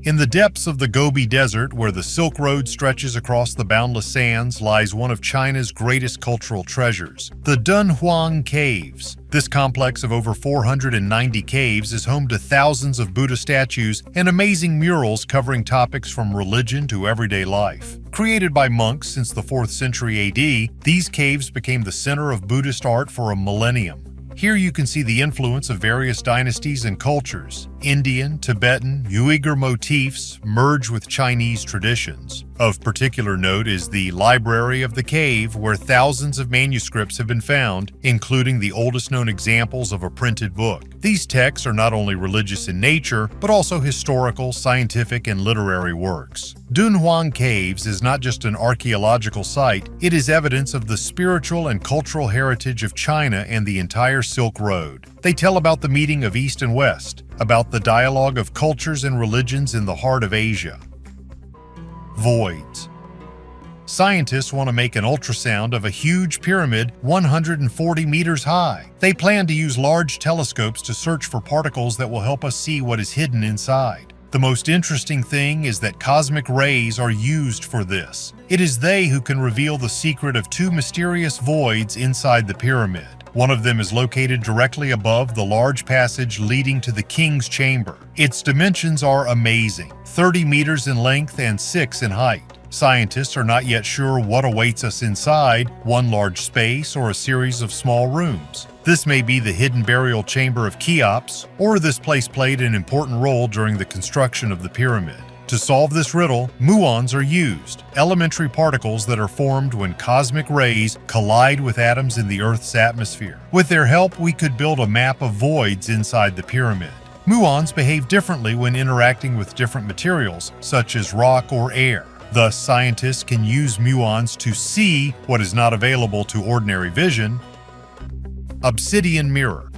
In the depths of the Gobi Desert, where the Silk Road stretches across the boundless sands, lies one of China's greatest cultural treasures, the Dunhuang Caves. This complex of over 490 caves is home to thousands of Buddha statues and amazing murals covering topics from religion to everyday life. Created by monks since the 4th century AD, these caves became the center of Buddhist art for a millennium. Here you can see the influence of various dynasties and cultures. Indian, Tibetan, Uyghur motifs merge with Chinese traditions. Of particular note is the Library of the Cave, where thousands of manuscripts have been found, including the oldest known examples of a printed book. These texts are not only religious in nature, but also historical, scientific, and literary works. Dunhuang Caves is not just an archaeological site, it is evidence of the spiritual and cultural heritage of China and the entire Silk Road. They tell about the meeting of East and West, about the dialogue of cultures and religions in the heart of Asia. Voids. Scientists want to make an ultrasound of a huge pyramid 140 meters high. They plan to use large telescopes to search for particles that will help us see what is hidden inside. The most interesting thing is that cosmic rays are used for this. It is they who can reveal the secret of 2 mysterious voids inside the pyramid. One of them is located directly above the large passage leading to the king's chamber. Its dimensions are amazing, 30 meters in length and 6 in height. Scientists are not yet sure what awaits us inside, one large space or a series of small rooms. This may be the hidden burial chamber of Cheops, or this place played an important role during the construction of the pyramid. To solve this riddle, muons are used, elementary particles that are formed when cosmic rays collide with atoms in the Earth's atmosphere. With their help, we could build a map of voids inside the pyramid. Muons behave differently when interacting with different materials, such as rock or air. Thus, scientists can use muons to see what is not available to ordinary vision. Obsidian mirror.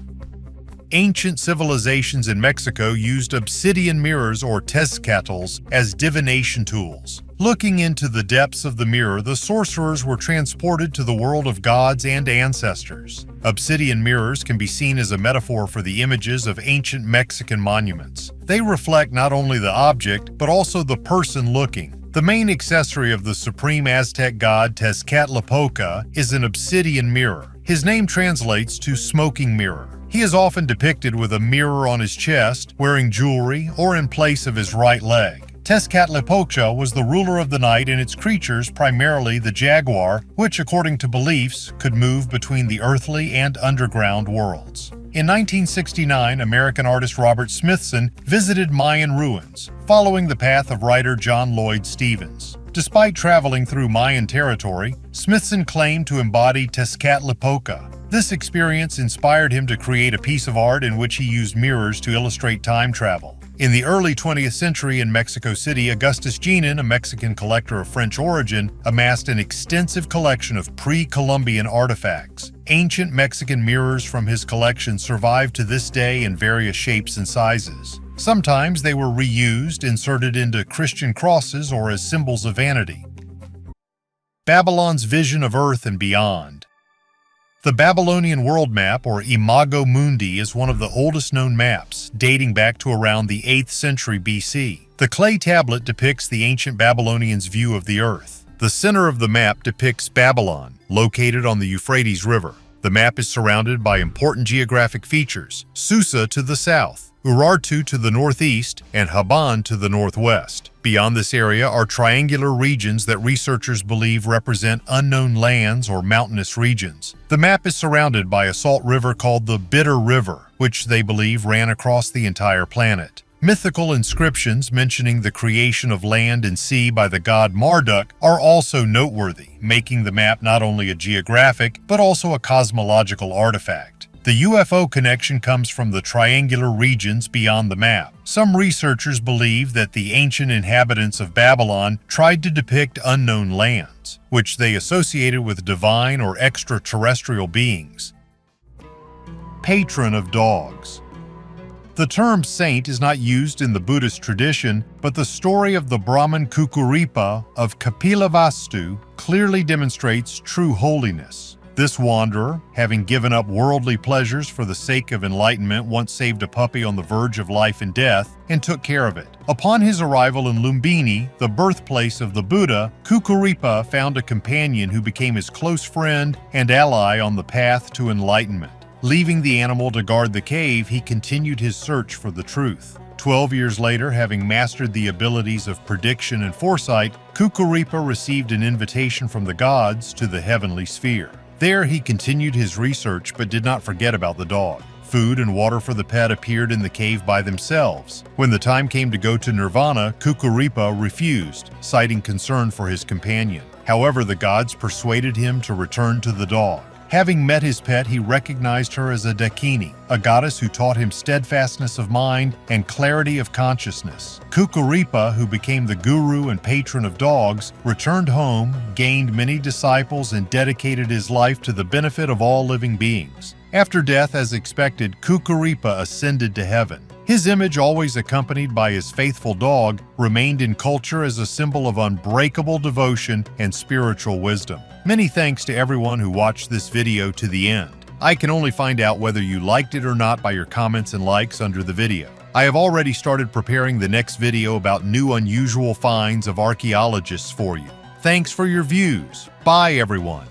Ancient civilizations in Mexico used obsidian mirrors or tezcatls as divination tools. Looking into the depths of the mirror, the sorcerers were transported to the world of gods and ancestors. Obsidian mirrors can be seen as a metaphor for the images of ancient Mexican monuments. They reflect not only the object, but also the person looking. The main accessory of the supreme Aztec god Tezcatlipoca is an obsidian mirror. His name translates to smoking mirror. He is often depicted with a mirror on his chest, wearing jewelry, or in place of his right leg. Tezcatlipoca was the ruler of the night and its creatures, primarily the jaguar, which according to beliefs could move between the earthly and underground worlds. In 1969, American artist Robert Smithson visited Mayan ruins, following the path of writer John Lloyd Stevens. Despite traveling through Mayan territory, Smithson claimed to embody Tezcatlipoca. This experience inspired him to create a piece of art in which he used mirrors to illustrate time travel. In the early 20th century in Mexico City, Augustus Genin, a Mexican collector of French origin, amassed an extensive collection of pre-Columbian artifacts. Ancient Mexican mirrors from his collection survive to this day in various shapes and sizes. Sometimes they were reused, inserted into Christian crosses, or as symbols of vanity. Babylon's vision of Earth and beyond. The Babylonian world map, or Imago Mundi, is one of the oldest known maps, dating back to around the 8th century BC. The clay tablet depicts the ancient Babylonians' view of the earth. The center of the map depicts Babylon, located on the Euphrates River. The map is surrounded by important geographic features: Susa to the south, Urartu to the northeast, and Haban to the northwest. Beyond this area are triangular regions that researchers believe represent unknown lands or mountainous regions. The map is surrounded by a salt river called the Bitter River, which they believe ran across the entire planet. Mythical inscriptions mentioning the creation of land and sea by the god Marduk are also noteworthy, making the map not only a geographic, but also a cosmological artifact. The UFO connection comes from the triangular regions beyond the map. Some researchers believe that the ancient inhabitants of Babylon tried to depict unknown lands, which they associated with divine or extraterrestrial beings. Patron of dogs. The term saint is not used in the Buddhist tradition, but the story of the Brahmin Kukuripa of Kapilavastu clearly demonstrates true holiness. This wanderer, having given up worldly pleasures for the sake of enlightenment, once saved a puppy on the verge of life and death and took care of it. Upon his arrival in Lumbini, the birthplace of the Buddha, Kukuripa found a companion who became his close friend and ally on the path to enlightenment. Leaving the animal to guard the cave, he continued his search for the truth. 12 years later, having mastered the abilities of prediction and foresight, Kukuripa received an invitation from the gods to the heavenly sphere. There he continued his research but did not forget about the dog. Food and water for the pet appeared in the cave by themselves. When the time came to go to Nirvana, Kukuripa refused, citing concern for his companion. However, the gods persuaded him to return to the dog. Having met his pet, he recognized her as a Dakini, a goddess who taught him steadfastness of mind and clarity of consciousness. Kukuripa, who became the guru and patron of dogs, returned home, gained many disciples, and dedicated his life to the benefit of all living beings. After death, as expected, Kukuripa ascended to heaven. His image, always accompanied by his faithful dog, remained in culture as a symbol of unbreakable devotion and spiritual wisdom. Many thanks to everyone who watched this video to the end. I can only find out whether you liked it or not by your comments and likes under the video. I have already started preparing the next video about new unusual finds of archaeologists for you. Thanks for your views. Bye everyone.